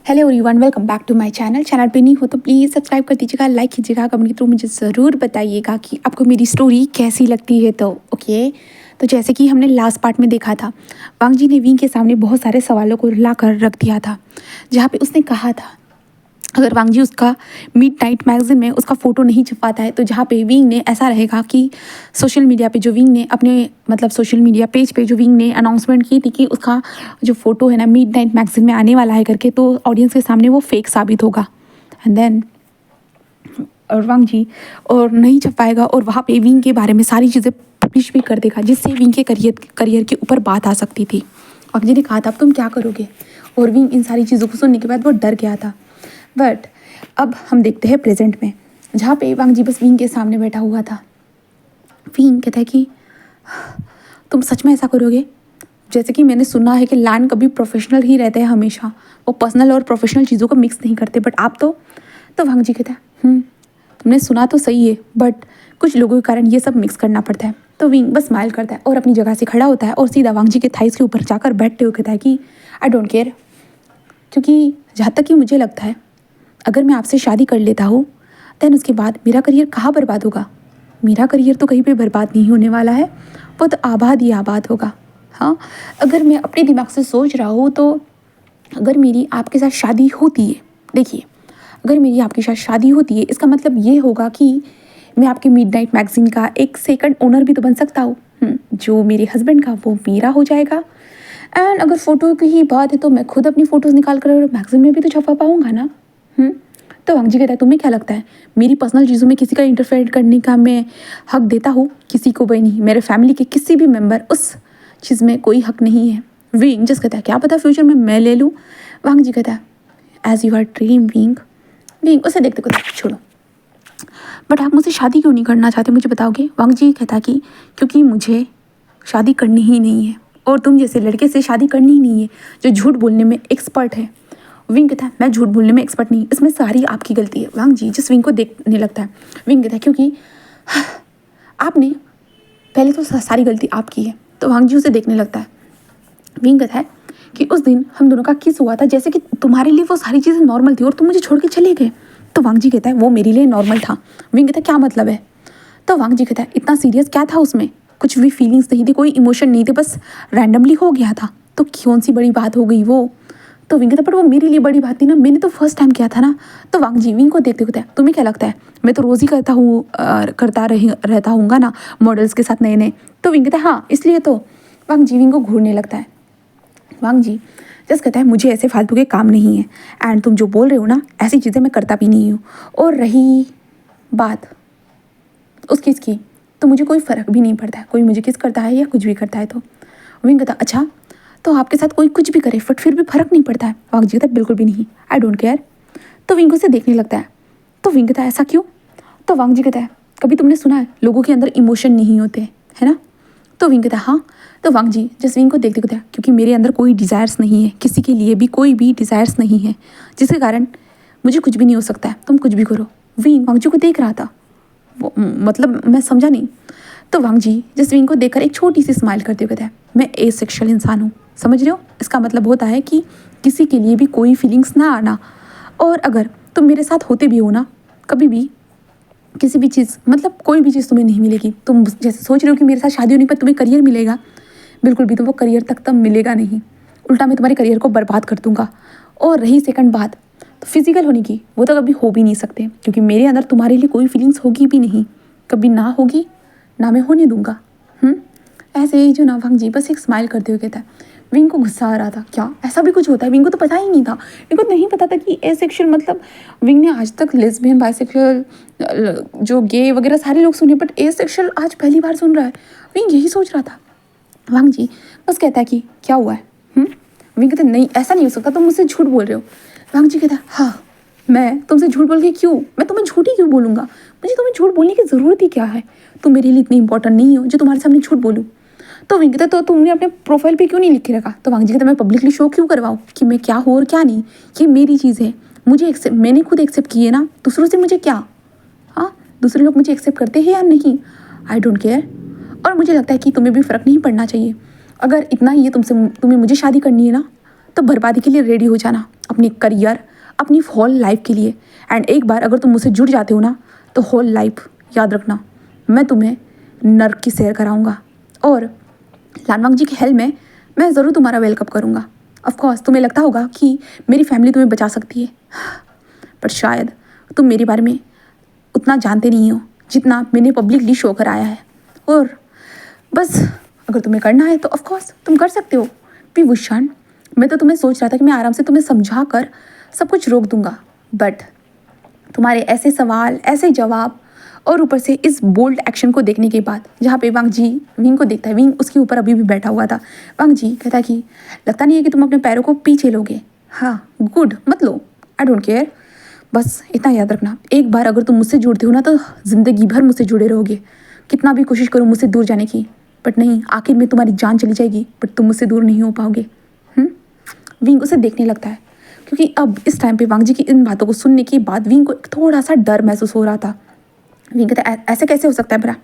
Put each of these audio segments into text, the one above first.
Hello everyone, welcome back to my channel पे नहीं हो तो प्लीज़ सब्सक्राइब कर दीजिएगा, लाइक कीजिएगा, कमेंट के थ्रू मुझे ज़रूर बताइएगा कि आपको मेरी स्टोरी कैसी लगती है। तो ओके, तो जैसे कि हमने लास्ट पार्ट में देखा था, वांग जी ने विंग के सामने बहुत सारे सवालों को ला कर रख दिया था, जहाँ पे उसने कहा था अगर वांग जी उसका मिडनाइट मैगज़ीन में उसका फ़ोटो नहीं छपवाता है तो जहाँ पे विंग ने ऐसा रहेगा कि सोशल मीडिया पे जो विंग ने अपने मतलब सोशल मीडिया पेज पे जो विंग ने अनाउंसमेंट की थी कि उसका जो फ़ोटो है ना मिडनाइट मैगज़ीन में आने वाला है करके, तो ऑडियंस के सामने वो फेक साबित होगा। एंड देन और वांग जी और नहीं छपाएगा और वहाँ पे विंग के बारे में सारी चीज़ें पब्लिश भी कर देगा, जिससे विंग के करियर के ऊपर बात आ सकती थी। वांग जी ने कहा था अब तुम क्या करोगे, और विंग इन सारी चीज़ों को सुनने के बाद वो डर गया था। बट अब हम देखते हैं प्रेजेंट में, जहाँ पे वांग जी बस विंग के सामने बैठा हुआ था। विंग कहता है कि तुम सच में ऐसा करोगे? जैसे कि मैंने सुना है कि लैंड कभी प्रोफेशनल ही रहते हैं हमेशा, वो पर्सनल और प्रोफेशनल चीज़ों को मिक्स नहीं करते, बट आप तो वांग जी कहता है तुमने सुना तो सही है, बट कुछ लोगों के कारण ये सब मिक्स करना पड़ता है। तो विंग बस स्माइल करता है और अपनी जगह से खड़ा होता है और सीधा वांग जी के थाइस के ऊपर जाकर बैठते हुए कहता है कि आई डोंट केयर, क्योंकि जहाँ तक कि मुझे लगता है अगर मैं आपसे शादी कर लेता हूँ देन उसके बाद मेरा करियर कहाँ बर्बाद होगा? मेरा करियर तो कहीं पे बर्बाद नहीं होने वाला है, वो तो आबाद ही आबाद होगा। हाँ, अगर मैं अपने दिमाग से सोच रहा हूँ तो अगर मेरी आपके साथ शादी होती है, देखिए अगर मेरी आपके साथ शादी होती है इसका मतलब ये होगा कि मैं आपके मिडनाइट मैगज़ीन का एक सेकंड ओनर भी तो बन सकता हूँ। जो मेरे हस्बैंड का वो मेरा हो जाएगा। एंड अगर फ़ोटो की ही बात है तो मैं खुद अपनी फ़ोटोज़ निकाल कर मैगज़ीन में भी तो छपवा पाऊँगा ना। तो वांग जी कहता है तुम्हें क्या लगता है मेरी पर्सनल चीज़ों में किसी का इंटरफेयर करने का मैं हक देता हूँ? किसी को भी नहीं, मेरे फैमिली के किसी भी मेंबर उस चीज़ में कोई हक नहीं है। विंग जस्ट कहता है क्या पता फ्यूचर में मैं ले लूँ। वांग जी कहता है as you are dream wing. Wing उसे देखते कहता है छोड़ो, बट आप मुझसे शादी क्यों नहीं करना चाहते, मुझे बताओगे? वांग जी कहता है कि क्योंकि मुझे शादी करनी ही नहीं है और तुम जैसे लड़के से शादी करनी ही नहीं है जो झूठ बोलने में एक्सपर्ट है। विंग कहता है मैं झूठ बोलने में एक्सपर्ट नहीं, इसमें सारी आपकी गलती है। वांग जी जिस विंग को देखने लगता है, विंग कहता है क्योंकि आपने पहले तो सारी गलती आपकी है। तो वांग जी उसे देखने लगता है। विंग कहता है कि उस दिन हम दोनों का किस हुआ था, जैसे कि तुम्हारे लिए वो सारी चीज़ें नॉर्मल थी और तुम मुझे छोड़ के चले गए। तो वांग जी कहता है वो मेरे लिए नॉर्मल था। विंग कहता है क्या मतलब है? तो वांग जी कहता है इतना सीरियस क्या था उसमें, कुछ भी फीलिंग्स नहीं थी, कोई इमोशन नहीं थे, बस रैंडमली हो गया था, तो कौन सी बड़ी बात हो गई वो? तो विंग कहता है पर वो मेरे लिए बड़ी बात थी ना, मैंने तो फर्स्ट टाइम किया था ना। तो वांग जी विंग को देखते कहता है तुम्हें क्या लगता है मैं तो रोज़ ही रहता हूँगा ना मॉडल्स के साथ नए नए। तो विंग कहता है हाँ इसलिए तो। वांग जी विंग को घूरने लगता है। वांग जी जस्ट कहता है मुझे ऐसे फालतू के काम नहीं है, एंड तुम जो बोल रहे हो ना ऐसी चीज़ें मैं करता भी नहीं हूँ, और रही बात उस किस की तो मुझे कोई फ़र्क भी नहीं पड़ता है, कोई मुझे किस करता है या कुछ भी करता है। तो विंग कहता अच्छा तो आपके साथ कोई कुछ भी करे बट फिर भी फ़र्क नहीं पड़ता है? वांग जी कहता बिल्कुल भी नहीं, आई डोंट केयर। तो विंग उसे देखने लगता है। तो विंग कहता है ऐसा क्यों? तो वांग जी कहता है कभी तुमने सुना है लोगों के अंदर इमोशन नहीं होते, है ना? तो विंग कहता है हाँ। तो वांग जी जिस विंग को देखते कहता है क्योंकि मेरे अंदर कोई डिज़ायर्स नहीं है, किसी के लिए भी कोई भी डिज़ायर्स नहीं है, जिसके कारण मुझे कुछ भी नहीं हो सकता है, तुम कुछ भी करो। विंग वांग जी को देख रहा था, वो मतलब मैं समझा नहीं। तो वांग जी जिस विंग को देखकर एक छोटी सी स्माइल करते हुए कहता है मैं एसेक्सुअल इंसान हूँ, समझ रहे हो? इसका मतलब होता है कि किसी के लिए भी कोई फीलिंग्स ना आना, और अगर तुम मेरे साथ होते भी हो ना कभी भी किसी भी चीज़ मतलब कोई भी चीज़ तुम्हें नहीं मिलेगी। तुम जैसे सोच रहे हो कि मेरे साथ शादी होने पर तुम्हें करियर मिलेगा, बिल्कुल भी, तो वो करियर तक मिलेगा नहीं, उल्टा मैं तुम्हारे करियर को बर्बाद कर दूंगा। और रही सेकंड बात तो फिजिकल होने की, वो तो कभी हो भी नहीं सकते क्योंकि मेरे अंदर तुम्हारे लिए कोई फीलिंग्स होगी भी नहीं, कभी ना होगी ना मैं होने दूंगा। ऐसे ही जो ना वांग जी बस एक स्माइल करते हुए कहता है। विंग को गुस्सा आ रहा था, क्या ऐसा भी कुछ होता है? विंग को तो पता ही नहीं था, विंग को नहीं पता था कि एसेक्सुअल मतलब विंग ने आज तक लेस्बियन बाइसेक्सुअल जो गे वगैरह सारे लोग सुने, बट एसेक्सुअल आज पहली बार सुन रहा है। विंग यही सोच रहा था। वांग जी बस कहता है कि क्या हुआ है? विंग कहता है नहीं ऐसा नहीं हो सकता, तुम मुझसे झूठ बोल रहे हो। वांग जी कहता है हाँ मैं तुमसे झूठ बोल के क्यों, मैं तुम्हें झूठ ही क्यों बोलूँगा, मुझे तुम्हें झूठ बोलने की ज़रूरत ही क्या है? तुम मेरे लिए इतनी इंपॉर्टेंट नहीं हो जो तुम्हारे सामने झूठ बोलूँ। तो विंग कहता तो तुमने अपने प्रोफाइल पे क्यों नहीं लिख के रखा? तो वांग जी कहता मैं पब्लिकली शो क्यों करवाऊँ कि मैं क्या हूँ और क्या नहीं, ये मेरी चीज़ है, मुझे एक्सेप्ट, मैंने खुद एक्सेप्ट की है ना, दूसरों से मुझे क्या? हाँ, दूसरे लोग मुझे एक्सेप्ट करते हैं या नहीं, आई डोंट केयर। और मुझे लगता है कि तुम्हें भी फ़र्क नहीं पड़ना चाहिए। अगर इतना ही है तुम्हें मुझे शादी करनी है ना तो बर्बादी के लिए रेडी हो जाना, अपने करियर, अपनी होल लाइफ के लिए। एंड एक बार अगर तुम मुझसे जुड़ जाते हो ना तो होल लाइफ याद रखना, मैं तुम्हें नर्क की सैर कराऊंगा और लानवांग जी के हेल में मैं ज़रूर तुम्हारा वेलकम करूंगा। ऑफ कोर्स तुम्हें लगता होगा कि मेरी फैमिली तुम्हें बचा सकती है, पर शायद तुम मेरे बारे में उतना जानते नहीं हो जितना मैंने पब्लिकली शो कराया है। और बस अगर तुम्हें करना है तो ऑफ कोर्स तुम कर सकते हो। विभूषण, मैं तो तुम्हें सोच रहा था कि मैं आराम से तुम्हें समझा कर सब कुछ रोक दूंगा, बट तुम्हारे ऐसे सवाल, ऐसे जवाब और ऊपर से इस बोल्ड एक्शन को देखने के बाद, जहाँ पे वांग जी विंग को देखता है, विंग उसके ऊपर अभी भी बैठा हुआ था। वांग जी कहता है कि लगता नहीं है कि तुम अपने पैरों को पीछे लोगे। हाँ गुड, मत लो, आई डोंट केयर। बस इतना याद रखना, एक बार अगर तुम मुझसे जुड़ते हो ना तो ज़िंदगी भर मुझसे जुड़े रहोगे। कितना भी कोशिश करो मुझसे दूर जाने की, बट नहीं, आखिर में तुम्हारी जान चली जाएगी बट तुम मुझसे दूर नहीं हो पाओगे। विंग उसे देखने लगता है, क्योंकि अब इस टाइम पे वांग जी की इन बातों को सुनने के बाद विंग को एक थोड़ा सा डर महसूस हो रहा था। विंग कहता है ऐसे कैसे हो सकता है भला?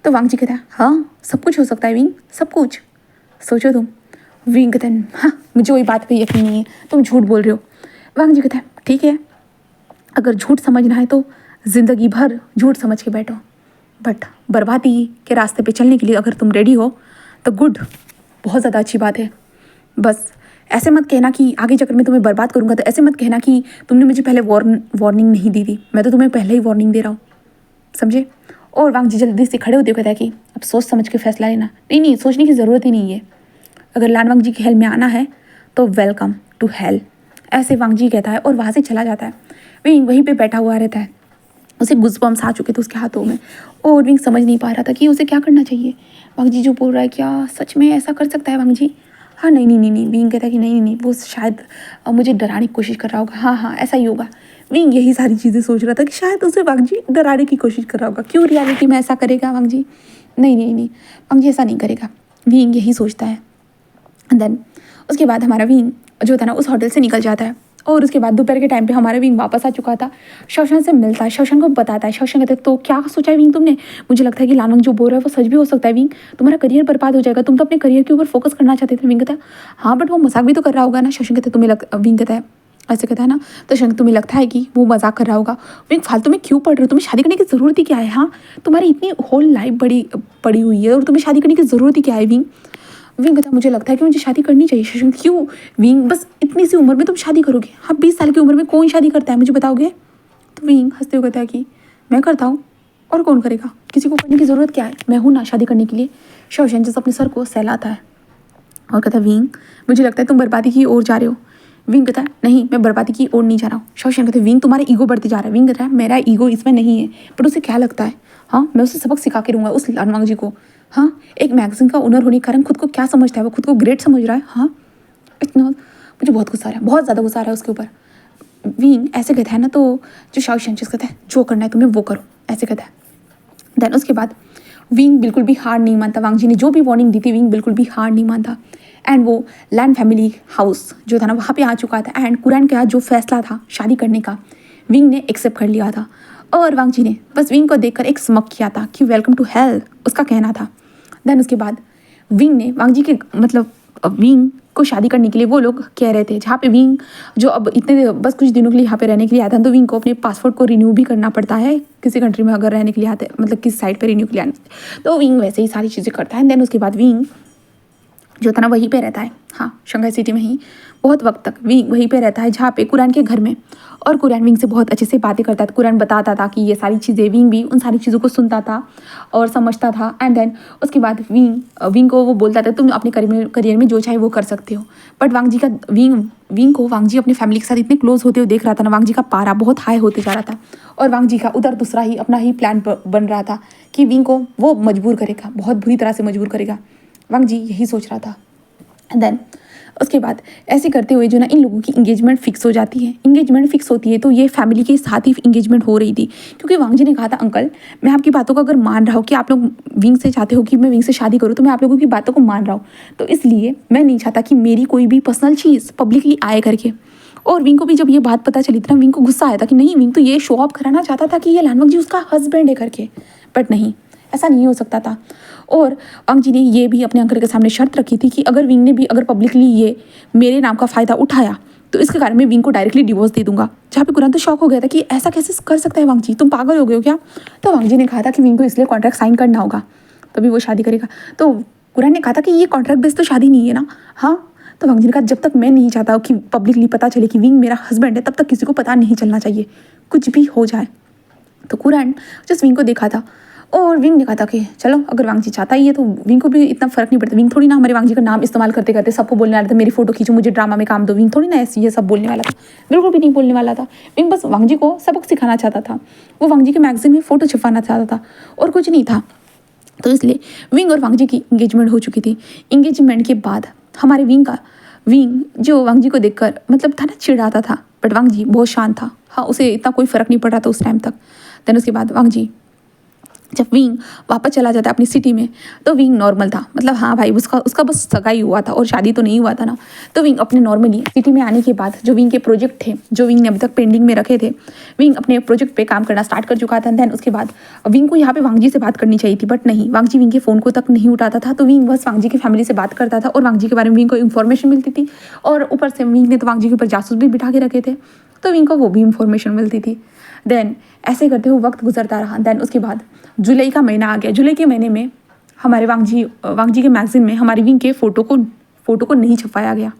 तो वांग जी कहता है हाँ सब कुछ हो सकता है विंग, सब कुछ, सोचो तुम। विंग कहता है हाँ मुझे वही बात पे यकीन नहीं है, तुम झूठ बोल रहे हो। वांग जी कहता है ठीक है, अगर झूठ समझना है तो ज़िंदगी भर झूठ समझ के बैठो, बट बर्बादी के रास्ते पे चलने के लिए अगर तुम रेडी हो तो गुड, बहुत ज़्यादा अच्छी बात है। बस ऐसे मत कहना कि आगे जाकर मैं तुम्हें बर्बाद करूंगा, तो ऐसे मत कहना कि तुमने मुझे पहले वार्निंग नहीं दी थी, मैं तो तुम्हें पहले ही वार्निंग दे रहा हूँ, समझे? और वांग जी जल्दी से खड़े होते हुए कहता है कि अब सोच समझ के फैसला लेना। नहीं नहीं, सोचने की ज़रूरत ही नहीं है, अगर लानवांग जी के हेल में आना है तो वेलकम टू हेल, ऐसे वांग जी कहता है और वहाँ से चला जाता है। विंग वहीं पे बैठा हुआ रहता है, उसे गुज़बम्स आ चुके थे उसके हाथों में और विंग समझ नहीं पा रहा था कि उसे क्या करना चाहिए। वांग जी जो बोल रहा है क्या सच में ऐसा कर सकता है वांग जी? हाँ नहीं नहीं नहीं नहीं, विंग कहता है कि नहीं नहीं नहीं, वो शायद मुझे डराने की कोशिश कर रहा होगा। हाँ हाँ ऐसा ही होगा। विंग यही सारी चीज़ें सोच रहा था कि शायद उसे वांग जी डराने की कोशिश कर रहा होगा। क्यों रियलिटी में ऐसा करेगा वांग जी? नहीं नहीं नहीं, वांग जी ऐसा नहीं करेगा, विंग यही सोचता है। देन उसके बाद हमारा विंग जो था ना उस होटल से निकल जाता है और उसके बाद दोपहर के टाइम पे हमारा विंग वापस आ चुका था। शौशन से मिलता है, शौशन को बताता है। शौशन कहते हैं तो क्या सोचा है विंग तुमने? मुझे लगता है कि लानवांग जो बोल रहा है वो सच भी हो सकता है विंग, तुम्हारा करियर बर्बाद हो जाएगा, तुम तो अपने करियर के ऊपर फोकस करना चाहते थे। विंग कहता है हाँ बट वो मजाक भी तो कर रहा होगा ना। शौशन कहते तुम्हें विंग कहता है ऐसे कहता है ना, तो शौशन तुम्हें लगता है कि वो मजाक कर रहा होगा? विंग फालतू में क्यों पढ़ रहे हो, तुम्हें शादी करने की ज़रूरत ही क्या है? हाँ तुम्हारी इतनी होल लाइफ पड़ी हुई है और तुम्हें शादी करने की ज़रूरत ही क्या है विंग? विंग कहता मुझे लगता है कि मुझे शादी करनी चाहिए। शौशन क्यों विंग, बस इतनी सी उम्र में तुम शादी करोगे? हाँ 20 साल की उम्र में कौन शादी करता है, मुझे बताओगे? तो विंग हंसते हुए कहता है कि मैं करता हूँ और कौन करेगा, किसी को करने की ज़रूरत क्या है, मैं हूँ ना शादी करने के लिए। शौशन जैसे अपने सर को सहलाता है और कहता है विंग मुझे लगता है तुम बर्बादी की ओर जा रहे हो। विंग कहता है नहीं मैं बर्बादी की ओर नहीं जा रहा हूँ। शौशन कहते हैं विंग तुम्हारा ईगो बढ़ते जा रहा है। विंग कहता है मेरा ईगो इसमें नहीं है, पर उसे क्या लगता है, हाँ मैं उसे सबक सिखा के दूंगा उस लानवांग जी को। हाँ एक मैगजीन का ओनर होने के कारण खुद को क्या समझता है, वो खुद को ग्रेट समझ रहा है। हाँ इतना मुझे बहुत गुस्सा आ रहा है, बहुत ज़्यादा गुस्सा आ रहा है उसके ऊपर। विंग ऐसे कहता है ना, तो जो शौशन कहता है जो करना है तुम्हें वो करो, ऐसे कहता है। देन उसके बाद विंग बिल्कुल भी हार नहीं मानता। वांग जी ने जो भी वार्निंग दी थी विंग बिल्कुल भी हार नहीं मानता। एंड वो लैंड फैमिली हाउस जो था ना वहाँ पे आ चुका था एंड कुरान का जो फैसला था शादी करने का विंग ने एक्सेप्ट कर लिया था। और वांग जी ने बस विंग को देखकर एक स्मक किया था कि वेलकम टू हेल, उसका कहना था। देन उसके बाद विंग ने वांग जी के मतलब विंग को शादी करने के लिए वो लोग कह रहे थे, जहाँ पे विंग जो अब इतने बस कुछ दिनों के लिए यहाँ पे रहने के लिए आया था, तो विंग को अपने पासपोर्ट को रिन्यू भी करना पड़ता है किसी कंट्री में अगर रहने के लिए आते, मतलब किस साइड पे रिन्यू के लिए आने, तो विंग वैसे ही सारी चीज़ें करता है। देन उसके बाद विंग जो था ना वहीं पे रहता है, हाँ शंघाई सिटी में ही बहुत वक्त तक विंग वहीं पे रहता है जहाँ पे कुरान के घर में। और कुरान विंग से बहुत अच्छे से बातें करता था, कुरान बताता था कि ये सारी चीज़ें, विंग भी उन सारी चीज़ों को सुनता था और समझता था। एंड देन उसके बाद विंग को वो बोलता था तुम अपने करियर में जो चाहे वो कर सकते हो। बट वांग जी का विंग को वांग जी अपनी फैमिली के साथ इतने क्लोज होते हुए देख रहा था ना, वांग जी का पारा बहुत हाई होते जा रहा था और वांग जी का उधर दूसरा ही अपना ही प्लान बन रहा था कि विंग को वो मजबूर करेगा, बहुत बुरी तरह से मजबूर करेगा। वांग जी यही सोच रहा था। देन उसके बाद ऐसे करते हुए जो ना इन लोगों की इंगेजमेंट फिक्स हो जाती है। इंगेजमेंट फिक्स होती है तो ये फैमिली के साथ ही इंगेजमेंट हो रही थी, क्योंकि वांग जी ने कहा था अंकल मैं आपकी बातों को अगर मान रहा हूँ कि आप लोग विंग से चाहते हो कि मैं विंग से शादी करूँ, तो मैं आप लोगों की बातों को मान रहा हूँ, तो इसलिए मैं नहीं चाहता कि मेरी कोई भी पर्सनल चीज़ पब्लिकली आए करके। और विंग को भी जब ये बात पता चली थी ना, विंग को गुस्सा आया था कि नहीं विंग तो ये शो ऑफ कराना चाहता था कि ये लानवांग जी उसका हस्बैंड है करके, बट नहीं ऐसा नहीं हो सकता था। और वांग जी ने ये भी अपने अंकल के सामने शर्त रखी थी कि अगर विंग ने भी अगर पब्लिकली ये मेरे नाम का फ़ायदा उठाया तो इसके कारण मैं विंग को डायरेक्टली डिवोर्स दे दूंगा। जहाँ पे कुरान तो शॉक हो गया था कि ऐसा कैसे कर सकता है वांग जी, तुम पागल हो गए हो क्या। तो वांग जी ने कहा था कि विंग को इसलिए कॉन्ट्रैक्ट साइन करना होगा तभी वो शादी करेगा। तो कुरान ने कहा था कि ये कॉन्ट्रैक्ट बेस तो शादी नहीं है ना। हाँ, तो वांग जी ने कहा जब तक मैं नहीं चाहता कि पब्लिकली पता चले कि विंग मेरा हस्बैंड है तब तक किसी को पता नहीं चलना चाहिए, कुछ भी हो जाए। तो कुरान जस्ट विंग को देखा था और विंग ने कहा था कि चलो अगर वांग जी चाहता ही है तो विंग को भी इतना फर्क नहीं पड़ता। विंग थोड़ी ना हमारे वांग जी का नाम इस्तेमाल करते करते सबको बोलने वाला था मेरी फोटो खींचो, मुझे ड्रामा में काम दो। विंग थोड़ी ना ऐसी ये सब बोलने वाला था, बिल्कुल भी नहीं बोलने वाला था। विंग बस वांग जी को सबक सिखाना चाहता था, वो वांग जी के मैगजीन में फोटो छपवाना चाहता था और कुछ नहीं था। तो इसलिए विंग और वांग जी की इंगेजमेंट हो चुकी थी। इंगेजमेंट के बाद हमारे विंग जो वांग जी को देखकर मतलब था ना चिढ़ाता था, बट वांग जी बहुत शांत था। हाँ, उसे इतना कोई फ़र्क नहीं पड़ रहा था उस टाइम तक। देन उसके बाद वांग जी जब विंग वापस चला जाता है अपनी सिटी में तो विंग नॉर्मल था, मतलब हाँ भाई उसका बस सगाई हुआ था और शादी तो नहीं हुआ था ना। तो विंग अपने नॉर्मली सिटी में आने के बाद जो विंग के प्रोजेक्ट थे जो विंग ने अभी तक पेंडिंग में रखे थे, विंग अपने प्रोजेक्ट पे काम करना स्टार्ट कर चुका था। देन उसके बाद विंग को यहाँ पे वांग जी से बात करनी चाहिए थी, बट नहीं, वांग जी विंग के फ़ोन को तक नहीं उठाता था। तो विंग बस वांग जी की फैमिली से बात करता था और वांग जी के बारे में विंग को इन्फॉर्मेशन मिलती थी। और ऊपर से विंग ने तो वांग जी के ऊपर जासूस भी बिठा के रखे थे, तो विंग को वो भी इंफॉर्मेशन मिलती थी। देन ऐसे करते हुए वक्त गुजरता रहा। देन उसके बाद जुलाई का महीना आ गया। जुलाई के महीने में हमारे वांग जी के मैगजीन में हमारी विंग के फ़ोटो को नहीं छपाया गया।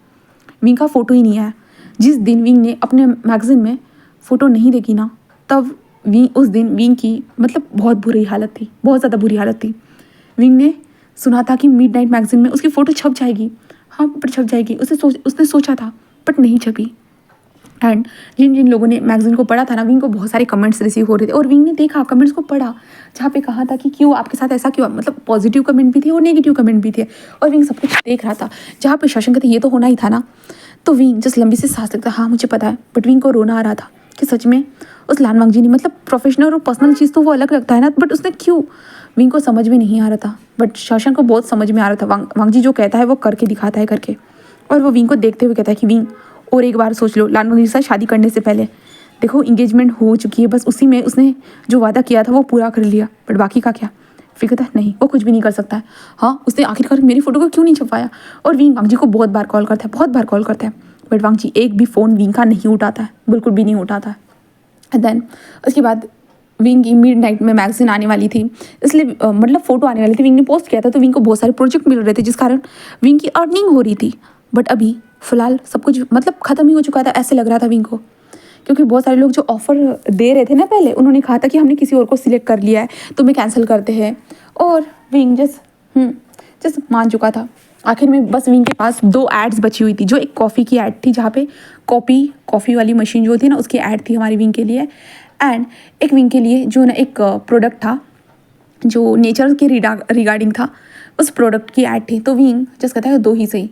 विंग का फ़ोटो ही नहीं आया। जिस दिन विंग ने अपने मैगजीन में फ़ोटो नहीं देखी ना, तब उस दिन विंग की मतलब बहुत बुरी हालत थी, बहुत ज़्यादा बुरी हालत थी। विंग ने सुना था कि मिडनाइट मैगजीन में उसकी फ़ोटो छप जाएगी। हाँ, पर छप जाएगी उसने सोचा था, बट नहीं छपी। एंड जिन जिन लोगों ने मैगजीन को पढ़ा था ना, विंग को बहुत सारे कमेंट्स रिसीव हो रहे थे और विंग ने देखा कमेंट्स को पढ़ा, जहाँ पे कहा था कि क्यों आपके साथ ऐसा क्यों, मतलब पॉजिटिव कमेंट भी थे और नेगेटिव कमेंट भी थे और विंग सब कुछ देख रहा था। जहाँ पे शशांक कहते ये तो होना ही था ना, तो विंग जस्ट लंबी से सांस लगता, हाँ मुझे पता है, बट विंग को रोना आ रहा था कि सच में उस लान वांग जी ने, मतलब प्रोफेशनल और पर्सनल चीज़ तो वो अलग लगता है ना, बट उसने क्यों, विंग को समझ में नहीं आ रहा था। बट शशांक को बहुत समझ में आ रहा था, वांग जी जो कहता है वो करके दिखाता है करके। और वो विंग को देखते हुए कहता है कि विंग और एक बार सोच लो, लान वांग जी के साथ शादी करने से पहले देखो इंगेजमेंट हो चुकी है, बस उसी में उसने जो वादा किया था वो पूरा कर लिया, बट बाकी का क्या। फिर कहता है नहीं, वो कुछ भी नहीं कर सकता है। हाँ, उसने आखिरकार मेरी फ़ोटो को क्यों नहीं छपवाया। और विंग वांग जी को बहुत बार कॉल करता है, बहुत बार कॉल करता है, बट वांग जी एक भी फ़ोन विंग का नहीं उठाता है, बिल्कुल भी नहीं उठाता है। देन उसके बाद विंग की मिडनाइट में मैगजीन आने वाली थी, इसलिए मतलब फ़ोटो आने वाली थी, विंग ने पोस्ट किया था, तो विंग को बहुत सारे प्रोजेक्ट मिल रहे थे जिस कारण विंग की अर्निंग हो रही थी। बट अभी फ़िलहाल सब कुछ मतलब ख़त्म ही हो चुका था, ऐसे लग रहा था विंग को, क्योंकि बहुत सारे लोग जो ऑफ़र दे रहे थे ना पहले, उन्होंने कहा था कि हमने किसी और को सिलेक्ट कर लिया है, तुम्हें कैंसिल करते हैं। और विंग जस्ट मान चुका था। आखिर में बस विंग के पास 2 एड्स बची हुई थी, जो एक कॉफ़ी की ऐड थी जहाँ पे कॉफ़ी वाली मशीन जो थी ना उसकी ऐड थी हमारी विंग के लिए, एंड एक विंग के लिए जो ना एक प्रोडक्ट था जो नेचर के रिगार्डिंग था, उस प्रोडक्ट की ऐड थी। तो विंग जस्ट कहता है 2 ही सही।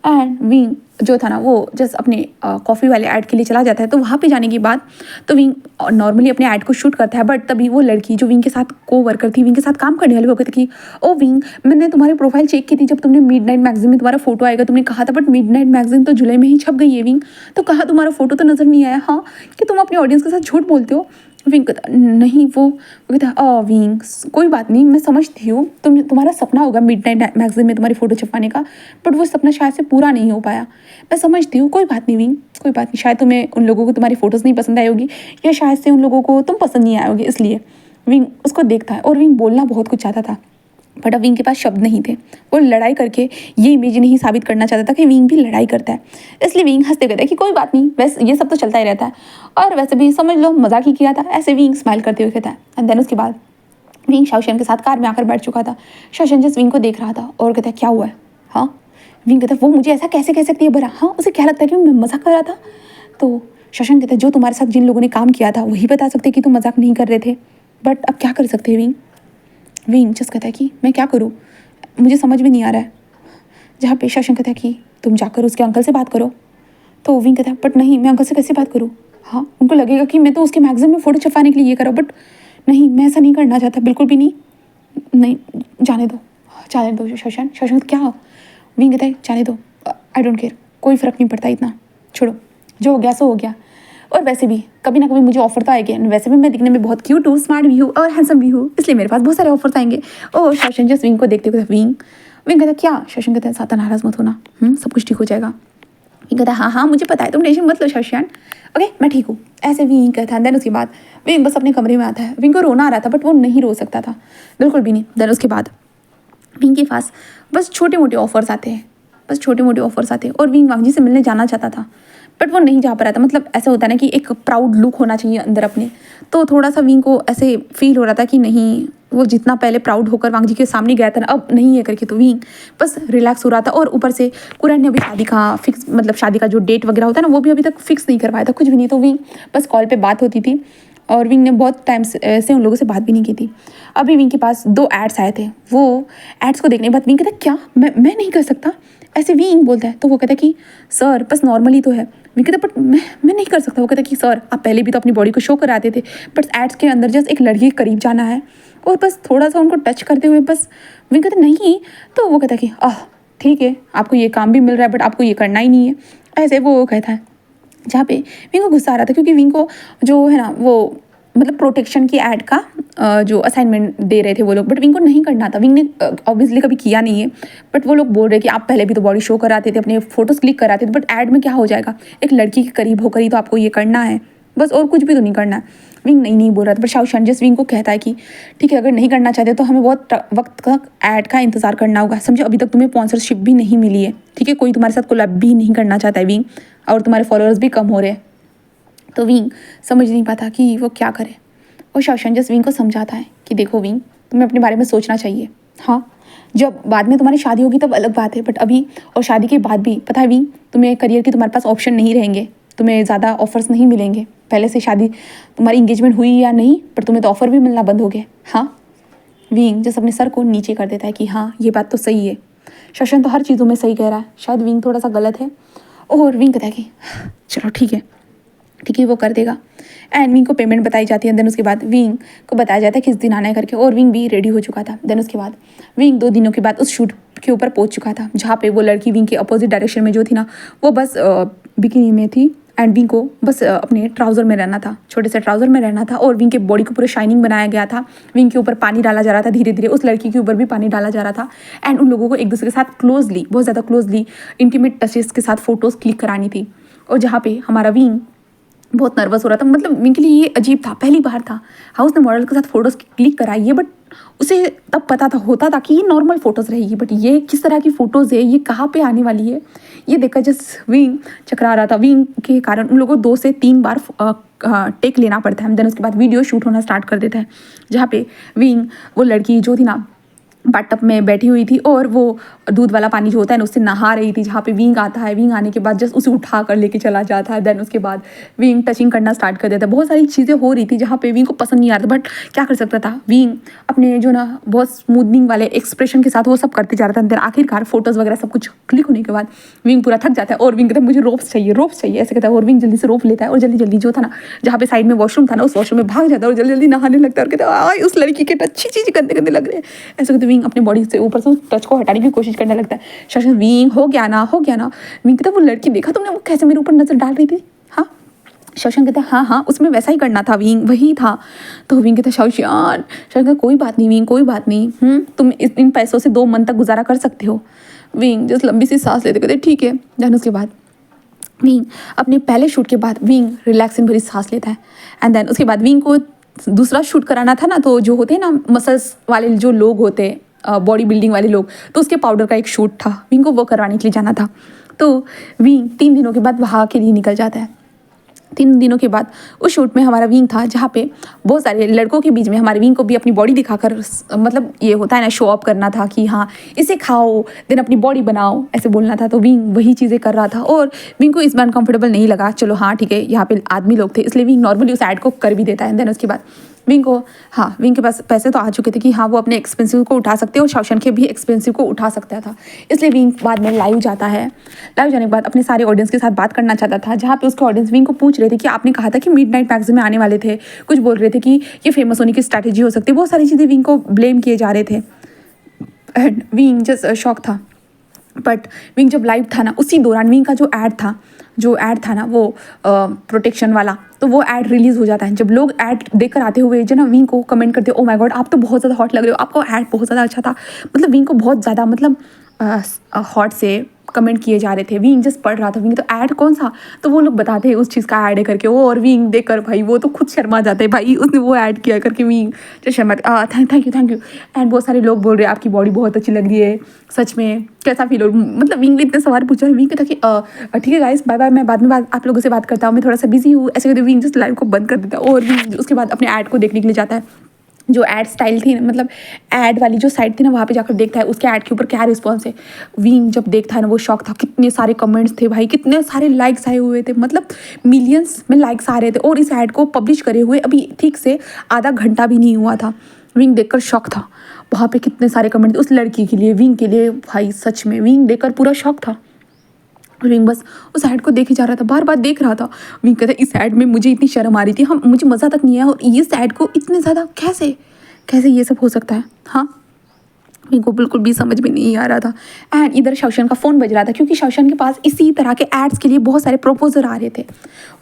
एंड विंग जो था ना वो जस्ट अपने कॉफ़ी वाले ऐड के लिए चला जाता है। तो वहाँ पे जाने के बाद तो विंग नॉर्मली अपने ऐड को शूट करता है, बट तभी वो लड़की जो विंग के साथ वर्कर थी, विंग के साथ काम करने वाली, वो कहती कि ओ विंग, मैंने तुम्हारी प्रोफाइल चेक की थी जब तुमने मिडनाइट मैगजीन में तुम्हारा फोटो आएगा तुमने कहा था, बट मिडनाइट मैगजीन तो जुलाई में ही छप गई है विंग, तो कहा तुम्हारा फोटो तो नज़र नहीं आया। हाँ, कि तुम अपनी ऑडियंस के साथ झूठ बोलते हो। विंग कहता नहीं, वो कहता विंग कोई बात नहीं, मैं समझती हूँ तुम्हारा सपना होगा मिडनाइट मैगजीन में तुम्हारी फ़ोटो छपवाने का, बट वो सपना शायद से पूरा नहीं हो पाया। मैं समझती हूँ, कोई बात नहीं विंग, कोई बात नहीं, शायद तुम्हें उन लोगों को तुम्हारी फ़ोटोज़ नहीं पसंद आई होगी, या शायद से उन लोगों को तुम पसंद नहीं आए होगे, इसलिए विंग उसको देखता है। और विंग बोलना बहुत कुछ चाहता था, बट अब विंग के पास शब्द नहीं थे। वो लड़ाई करके ये इमेज नहीं साबित करना चाहता था कि विंग भी लड़ाई करता है, इसलिए विंग हंसते कहता है कि कोई बात नहीं, वैसे ये सब तो चलता ही रहता है, और वैसे भी समझ लो मजाक ही किया था, ऐसे विंग स्माइल करते हुए कहता है। एंड देन उसके बाद विंग शाओशन के साथ कार में आकर बैठ चुका था। शाओशन जस्ट विंग को देख रहा था और कहता है क्या हुआ है। हाँ, विंग कहता है वो मुझे ऐसा कैसे कह सकती है भला। हाँ, उसे क्या लगता है कि मैं मजाक कर रहा था। तो शाओशन कहता है जो तुम्हारे साथ जिन लोगों ने काम किया था वही बता सकते कि तुम मजाक नहीं कर रहे थे, बट अब क्या कर सकते हैं विंग। विंग जस्ट कहता है कि मैं क्या करूँ, मुझे समझ में नहीं आ रहा है। जहाँ पे शाओशन कहता है कि तुम जाकर उसके अंकल से बात करो। तो विंग कहता है बट नहीं, मैं अंकल से कैसे बात करूँ। हाँ, उनको लगेगा कि मैं तो उसके मैगजीन में फ़ोटो छपवाने के लिए ये करा, बट नहीं, मैं ऐसा नहीं करना चाहता, बिल्कुल भी नहीं। नहीं, जाने दो शाओशन क्या। विंग कहता है जाने दो, आई डोंट केयर, कोई फ़र्क नहीं पड़ता इतना, छोड़ो, जो हो गया सो हो गया। और वैसे भी कभी ना कभी मुझे ऑफर तो आएंगे, वैसे भी मैं दिखने में बहुत क्यूट हूँ, स्मार्ट भी हूँ और हैंडसम भी हूँ, इसलिए मेरे पास बहुत सारे ऑफर्स आएंगे। और शाओशन जस्ट विंग को देखते हुए विंग कहता क्या। शाओशन कहता है साता नाराज़ मत होना, सब कुछ ठीक हो जाएगा। विंग कहता है हाँ हाँ मुझे पता है, तुम टेंशन मत लो शशांक, ओके मैं ठीक हूँ, ऐसे विंग कहता है। देन उसके बाद विंग बस अपने कमरे में आता है। विंग को रोना आ रहा था बट वो नहीं रो सकता था, बिल्कुल भी नहीं। देन उसके बाद विंग के पास बस छोटे मोटे ऑफर्स आते हैं, बस छोटे मोटे ऑफर्स आते हैं और विंग वांग जी से मिलने जाना चाहता था बट वो नहीं जा पा रहा था। मतलब ऐसा होता है ना कि एक प्राउड लुक होना चाहिए अंदर अपने, तो थोड़ा सा विंग को ऐसे फील हो रहा था कि नहीं, वो जितना पहले प्राउड होकर वांग जी के सामने गया था ना, अब नहीं है करके, तो विंग बस रिलैक्स हो रहा था। और ऊपर से कुरैन ने अभी शादी का फिक्स, मतलब शादी का जो डेट वगैरह होता है ना, वो भी अभी तक फिक्स नहीं करवाया था, कुछ भी नहीं। तो विंग बस कॉल पे बात होती थी और विंग ने बहुत टाइम से उन लोगों से बात भी नहीं की थी। अभी विंग के पास 2 एड्स आए थे, वो एड्स को देखने के बाद विंग कहता क्या मैं नहीं कर सकता, ऐसे विंग बोलता है। तो वो कहता कि सर बस नॉर्मली तो है। विंग कहता बट मैं नहीं कर सकता। वो कहता कि सर आप पहले भी तो अपनी बॉडी को शो कराते थे, बट एड्स के अंदर जस्ट एक लड़की के करीब जाना है और बस थोड़ा सा उनको टच करते हुए बस। विंग कहता नहीं। तो वो कहता कि ठीक है, आपको ये काम भी मिल रहा है बट आपको ये करना ही नहीं है, ऐसे वो कहता है। जहाँ पे विंग को गुस्सा आ रहा था क्योंकि विंग को जो है ना वो मतलब प्रोटेक्शन की ऐड का जो असाइनमेंट दे रहे थे वो लोग, बट विंग को नहीं करना था। विंग ने ऑब्वियसली कभी किया नहीं है, बट वो लोग बोल रहे कि आप पहले भी तो बॉडी शो कराते थे, अपने फोटोज क्लिक कराते थे, बट ऐड में क्या हो जाएगा, एक लड़की के करीब होकर ही तो आपको ये करना है बस, और कुछ भी तो नहीं करना है। विंग नहीं बोल रहा था, बट शाओशान जस्ट विंग को कहता है कि ठीक है, अगर नहीं करना चाहते तो हमें बहुत वक्त तक ऐड का इंतजार करना होगा, समझो अभी तक तुम्हें स्पॉन्सरशिप भी नहीं मिली है, ठीक है, कोई तुम्हारे साथ कोलैब भी नहीं करना चाहता है विंग, और तुम्हारे फॉलोअर्स भी कम हो रहे हैं। तो विंग समझ नहीं पाता कि वो क्या करे। और शाओशान जस्ट विंग को समझाता है कि देखो विंग, तुम्हें अपने बारे में सोचना चाहिए। हाँ, जब बाद में तुम्हारी शादी होगी तब अलग बात है, बट अभी और शादी के बाद भी पता है विंग, तुम्हें करियर की तुम्हारे पास ऑप्शन नहीं रहेंगे, तुम्हें ज़्यादा ऑफर्स नहीं मिलेंगे। पहले से शादी तुम्हारी इंगेजमेंट हुई या नहीं, पर तुम्हें तो ऑफर भी मिलना बंद हो गए। हाँ, विंग जस्ट अपने सर को नीचे कर देता है कि हाँ ये बात तो सही है, शाओशान तो हर चीज़ों में सही कह रहा है, शायद विंग थोड़ा सा गलत है। और विंग कहता है कि चलो ठीक है वो कर देगा। एंड विंग को पेमेंट बताई जाती है। देन उसके बाद विंग को बताया जाता है किस दिन आना है करके, और विंग भी रेडी हो चुका था। देन उसके बाद विंग 2 दिनों के बाद उस शूट के ऊपर पहुंच चुका था, जहाँ पे वो लड़की विंग के अपोजिट डायरेक्शन में जो थी ना, वो बस बिकिनी में थी एंड विंग को बस अपने ट्राउज़र में रहना था, छोटे से ट्राउज़र में रहना था। और विंग के बॉडी को पूरा शाइनिंग बनाया गया था। विंग के ऊपर पानी डाला जा रहा था, धीरे धीरे उस लड़की के ऊपर भी पानी डाला जा रहा था। एंड उन लोगों को एक दूसरे के साथ क्लोजली, बहुत ज़्यादा क्लोजली इंटीमेट टचेस के साथ फ़ोटोज़ क्लिक करानी थी। और जहाँ पे हमारा विंग बहुत नर्वस हो रहा था, मतलब विंग के लिए ये अजीब था, पहली बार था। हाँ, उसने मॉडल के साथ फोटोज़ क्लिक कराई है, बट उसे तब पता था होता था कि ये नॉर्मल फ़ोटोज़ रहेगी, बट ये किस तरह की फ़ोटोज़ है, ये कहाँ पे आने वाली है, ये देखकर जस्ट विंग चकरा रहा था। विंग के कारण उन लोगों को 2 से 3 बार टेक लेना पड़ता है। देन उसके बाद वीडियो शूट होना स्टार्ट कर देता है, जहाँ पे विंग वो लड़की जो थी ना बाथटब में बैठी हुई थी और वो दूध वाला पानी जो होता है ना उससे नहा रही थी, जहाँ पे विंग आता है। विंग आने के बाद जस्ट उसे उठा कर लेके चला जाता है। देन उसके बाद विंग टचिंग करना स्टार्ट कर देता है। बहुत सारी चीज़ें हो रही थी जहाँ पे विंग को पसंद नहीं आ रहा था, बट क्या कर सकता था विंग, अपने जो ना बहुत स्मूदनिंग वाले एक्सप्रेशन के साथ वो सब करते जा रहा था। देन आखिरकार फोटोज़ वगैरह सब कुछ क्लिक होने के बाद विंग पूरा थक जाता है और विंग कहता है मुझे रोप्स चाहिए ऐसे कहता है। और विंग जल्दी से रोप लेता है और जल्दी जल्दी जो था ना, जहाँ पे साइड में वॉशरूम था ना, उस वॉशरूम में भाग जाता है और जल्दी जल्दी नहाने लगता है। और कहता है उस लड़की के अच्छी चीज़ गंदे गंदे लग रहे हैं, ऐसे कहते विंग अपनी बॉडी से ऊपर से उस टच को हटाने की कोशिश करने लगता है। शायद विंग हो गया ना। विंग कहता वो लड़की देखा तुमने, वो कैसे मेरे ऊपर नजर डाल रही थी। हाँ, शौशान कहता है हाँ उसमें वैसा ही करना था विंग, वही था। तो विंग कहता शौशान कहता कोई बात नहीं विंग, कोई बात नहीं, तुम इन पैसों से 2 मंथ तक गुजारा कर सकते हो। विंग जस्ट लंबी सी सांस लेते कहते ठीक है। देन उसके बाद विंग अपने पहले शूट के बाद विंग रिलैक्सिंग भरी सांस लेता है। एंड देन उसके बाद विंग को दूसरा शूट कराना था ना, तो जो होते हैं ना मसल्स वाले जो लोग होते हैं, बॉडी बिल्डिंग वाले लोग, तो उसके पाउडर का एक शूट था, विंग को वो करवाने के लिए जाना था। तो विंग 3 दिनों के बाद वहाँ के लिए निकल जाता है। 3 दिनों के बाद उस शूट में हमारा विंग था, जहाँ पे बहुत सारे लड़कों के बीच में हमारे विंग को भी अपनी बॉडी दिखाकर, मतलब ये होता है ना शो अप करना था कि हाँ इसे खाओ देन अपनी बॉडी बनाओ, ऐसे बोलना था। तो विंग वही चीज़ें कर रहा था और विंग को इस बार कंफर्टेबल नहीं लगा। चलो हाँ ठीक है, यहाँ पे आदमी लोग थे इसलिए विंग नॉर्मली उस ऐड को कर भी देता है। देन उसके बाद विंग के पास पैसे तो आ चुके थे कि हाँ वो अपने एक्सपेंसिव को उठा सकते हैं और शौशान के भी एक्सपेंसिव को उठा सकता था। इसलिए विंग बाद में लाइव जाता है। लाइव जाने के बाद अपने सारे ऑडियंस के साथ बात करना चाहता था, जहाँ पे उसके ऑडियंस विंग को पूछ रहे थे कि आपने कहा था कि मिडनाइट मैगज़ीन में आने वाले थे, कुछ बोल रहे थे कि ये फेमस होने की स्ट्रैटेजी हो सकती है, बहुत सारी चीज़ें विंग को ब्लेम किए जा रहे थे। एंड विंग जस्ट शॉक था। बट विंग जब लाइव था ना, उसी दौरान विंग का जो ऐड था ना वो प्रोटेक्शन वाला, तो वो ऐड रिलीज़ हो जाता है। जब लोग ऐड देखकर आते हुए जो ना विंग को कमेंट करते ओ माय गॉड आप तो बहुत ज़्यादा हॉट लग रहे हो, आपका ऐड बहुत ज़्यादा अच्छा था, मतलब विंग को बहुत ज़्यादा मतलब हॉट से कमेंट किए जा रहे थे। विंग जस्ट पढ़ रहा था, विंग तो ऐड कौन सा, तो वो लोग बताते हैं उस चीज़ का ऐड है करके वो, और विंग देख कर भाई वो तो खुद शर्मा जाते हैं भाई, उसने वो ऐड किया करके विंग जो शर्मा, थैंक यू। एंड बहुत सारे लोग बोल रहे हैं आपकी बॉडी बहुत अच्छी लग रही है, सच में कैसा फील हो, मतलब विंग ने इतने सवाल पूछा है। विंग कहता कि ठीक है गाइस, बाय बाय, मैं बाद में आप लोगों से बात करता हूँ, मैं थोड़ा सा बिजी हूँ, ऐसे करके विंग जस्ट लाइव को बंद कर देता है। और विंग उसके बाद अपने ऐड को देखने के लिए जाता है, जो ऐड स्टाइल थी, मतलब ऐड वाली जो साइट थी ना, वहाँ पे जाकर देखता है उसके ऐड के ऊपर क्या रिस्पॉन्स है। विंग जब देखता है ना, वो शौक था, कितने सारे कमेंट्स थे भाई, कितने सारे लाइक्स आए हुए थे, मतलब मिलियंस में लाइक्स आ रहे थे। और इस ऐड को पब्लिश करे हुए अभी ठीक से आधा घंटा भी नहीं हुआ था। विंग देखकर शौक था, वहाँ पे कितने सारे कमेंट उस लड़की के लिए, विंग के लिए, भाई सच में विंग देखकर पूरा शौक था। विंग बस उस ऐड को देखे जा रहा था, बार बार देख रहा था। विंग कहता इस ऐड में मुझे इतनी शर्म आ रही थी, हम मुझे मज़ा तक नहीं आया, और इस ऐड को इतने ज़्यादा कैसे कैसे ये सब हो सकता है। हाँ, मेरे को बिल्कुल भी समझ में नहीं आ रहा था। एंड इधर शौशन का फ़ोन बज रहा था, क्योंकि शौशन के पास इसी तरह के एड्स के लिए बहुत सारे प्रपोजल आ रहे थे।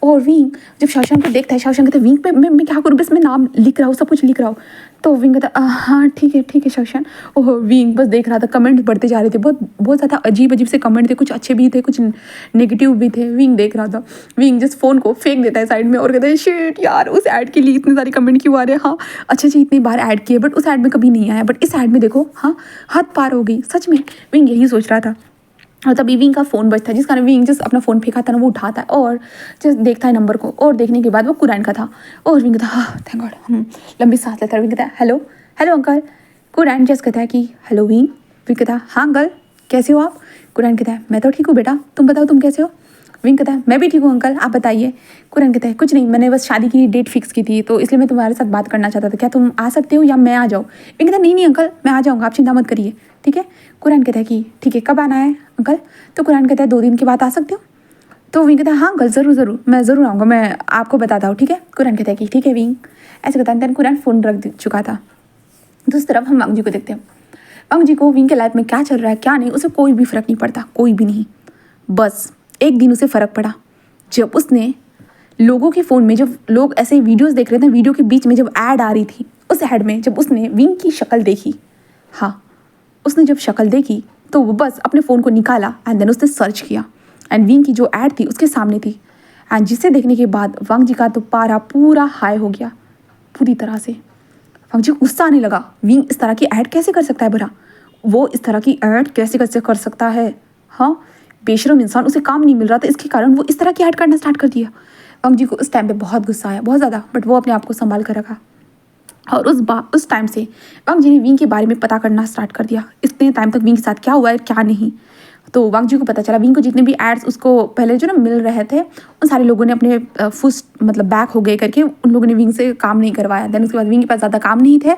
और विंग जब शौशन को देखता है, शौशन कहता है विंग पे मैं क्या करूँ, बस मैं नाम लिख रहा हूँ, सब कुछ लिख रहा हूँ। तो विंग कहता हाँ ठीक है शौशन। ओह, विंग बस देख रहा था, कमेंट्स बढ़ते जा रहे थे, बहुत बहुत ज़्यादा अजीब अजीब से कमेंट थे, कुछ अच्छे भी थे, कुछ नेगेटिव भी थे। विंग देख रहा था। विंग जिस फ़ोन को फेंक देता है साइड में और कहता है शिट यार, उस ऐड के लिए इतने सारे कमेंट क्यों आ रहे हैं। हाँ अच्छा जी, इतनी बार ऐड किए बट उस ऐड में कभी नहीं आया, बट इस ऐड में देखो, हाँ हद पार हो गई सच में। विंग यही सोच रहा था, और तभी विंग का फ़ोन बजता है, जिस कारण विंग जस्ट अपना फ़ोन फेंका था ना, वो उठाता है और जस्ट देखता है नंबर को, और देखने के बाद वो कुरैन का था। और विंग कहता है हाँ थैंक गॉड, लंबी सांस लेता है। विंग कहता है hello hello uncle. Curran just कहता है कि हेलो विंग। विंग कहता है हाँ अंकल कैसे हो आप। कुरैन कहता है मैं तो ठीक हूँ बेटा, तुम बताओ तुम कैसे हो। विंग कहता है मैं भी ठीक हूँ अंकल, आप बताइए। कुरैन कहता है कुछ नहीं, मैंने बस शादी की डेट फिक्स की थी, तो इसलिए मैं तुम्हारे साथ बात करना चाहता था, क्या तुम आ सकते हो या मैं आ जाऊँ। विंग कहता है नहीं अंकल, मैं आ जाऊँगा, आप चिंता मत करिए, ठीक है। कुरैन कहता है कि ठीक है, कब आना है अंकल। तो कुरैन कहता है 2 दिन के बाद आ सकते हो। तो विंग कहता है हाँ अंकल ज़रूर मैं ज़रूर आऊँगा, मैं आपको बताता हूँ, ठीक है। कुरैन कहता है कि ठीक है विंग, ऐसे कहता है। देन कुरैन फ़ोन रख चुका था। दूसरी तरफ हम वांग जी को देखते हैं। वांग जी को विंग के लाइफ में क्या चल रहा है क्या नहीं, उसे कोई भी फ़र्क नहीं पड़ता, कोई भी नहीं। बस एक दिन उसे फ़र्क पड़ा, जब उसने लोगों के फ़ोन में, जब लोग ऐसे वीडियोस देख रहे थे, वीडियो के बीच में जब ऐड आ रही थी, उस ऐड में जब उसने विंग की शक्ल देखी, हाँ उसने जब शक्ल देखी तो वो बस अपने फ़ोन को निकाला एंड देन उसने सर्च किया, एंड विंग की जो ऐड थी उसके सामने थी। एंड जिसे देखने के बाद वांग जी का तो पारा पूरा हाई हो गया पूरी तरह से। वांग जी को गुस्सा आने लगा, विंग इस तरह की ऐड कैसे कर सकता है भला, वो इस तरह की ऐड कैसे कैसे कर सकता है। हाँ बेशरम इंसान, उसे काम नहीं मिल रहा था, इसके कारण वो इस तरह की ऐड करना स्टार्ट कर दिया। वांग जी को उस टाइम पे बहुत गुस्सा आया, बहुत ज़्यादा, बट वो अपने आप को संभाल कर रखा। और उस टाइम से वांग जी ने विंग के बारे में पता करना स्टार्ट कर दिया, इतने टाइम तक विंग के साथ क्या हुआ है क्या नहीं। तो वांग जी को पता चला विंग को जितने भी एड्स उसको पहले जो ना मिल रहे थे, उन सारे लोगों ने अपने फुस मतलब बैक हो गए करके उन लोगों ने विंग से काम नहीं करवाया। देन उसके बाद विंग के पास ज़्यादा काम नहीं थे,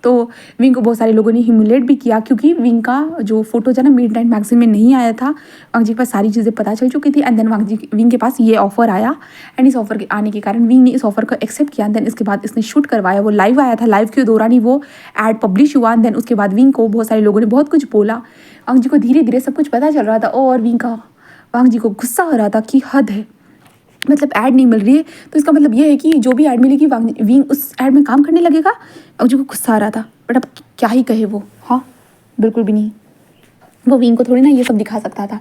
तो विंग को बहुत सारे लोगों ने ह्यूमिलेट भी किया, क्योंकि विंग का जो फोटो जो ना मिडनाइट मैगजीन में नहीं आया था। वांग जी के पास सारी चीज़ें पता चल चुकी थी। एंड देन विंग के पास ये ऑफर आया, एंड इस ऑफर के आने के कारण विंग ने इस ऑफर को एक्सेप्ट किया। देन इसके बाद इसने शूट करवाया, वो लाइव आया था, लाइव के दौरान ही वो एड पब्लिश हुआ। देन उसके बाद विंग को बहुत सारे लोगों ने बहुत कुछ बोला। वांग जी को धीरे धीरे सब कुछ पता चल रहा था, और वांग जी को गुस्सा हो रहा था कि हद है, मतलब ऐड नहीं मिल रही है, तो इसका मतलब ये है कि जो भी ऐड मिलेगी विंग उस ऐड में काम करने लगेगा। वांग जी को गुस्सा आ रहा था, बट अब क्या ही कहे वो। हाँ बिल्कुल भी नहीं, वो विंग को थोड़ी ना ये सब दिखा सकता था।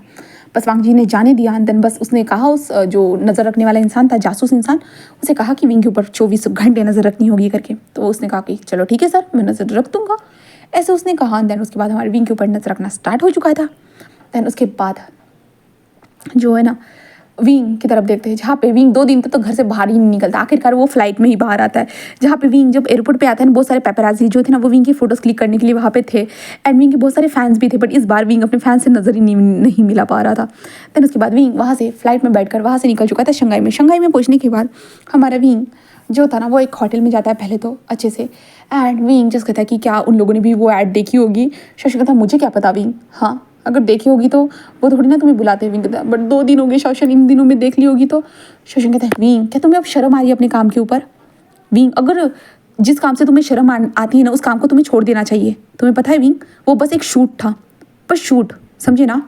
बस वांग जी ने जाने दिया। देन बस उसने कहा, उस जो नज़र रखने वाला इंसान था, जासूस इंसान, उसे कहा कि विंग के ऊपर 24 घंटे नज़र रखनी होगी करके। तो उसने कहा कि चलो ठीक है सर, मैं नज़र रख दूंगा, ऐसे उसने कहा। देन उसके बाद हमारे विंग के ऊपर नज़र रखना स्टार्ट हो चुका था। देन उसके बाद जो है ना, विंग की तरफ देखते हैं, जहाँ पे विंग 2 दिन तक तो घर से बाहर ही नहीं निकलता, आखिरकार वो फ्लाइट में ही बाहर आता है। जहाँ पे विंग जब एयरपोर्ट पे आता है ना, बहुत सारे पेपराजी जो थे ना, वो विंग की फोटोज़ क्लिक करने के लिए वहाँ पे थे, एंड विंग के बहुत सारे फैंस भी थे, बट इस बार विंग अपने फैंस से नज़र ही नहीं मिला पा रहा था। देन उसके बाद विंग वहाँ से फ्लाइट में बैठकर वहाँ से निकल चुका था शंघाई में। शंघाई में पहुँचने के बाद हमारा विंग जो था ना, वो एक होटल में जाता है पहले तो अच्छे से, एंड विंग जस्ट कहता है कि क्या उन लोगों ने भी वो ऐड देखी होगी। शशि कहता मुझे क्या पता विंग, हाँ अगर देखी होगी तो वो थोड़ी ना तुम्हें बुलाते हैं। विंग कहता है बट 2 दिन हो गए शौशन, इन दिनों में देख ली होगी तो। शौशन कहता है विंग क्या तुम्हें अब शर्म आ रही है अपने काम के ऊपर। विंग अगर जिस काम से तुम्हें शर्म आती है ना, उस काम को तुम्हें छोड़ देना चाहिए। तुम्हें पता है विंग, वो बस एक शूट था, बस शूट, समझे ना।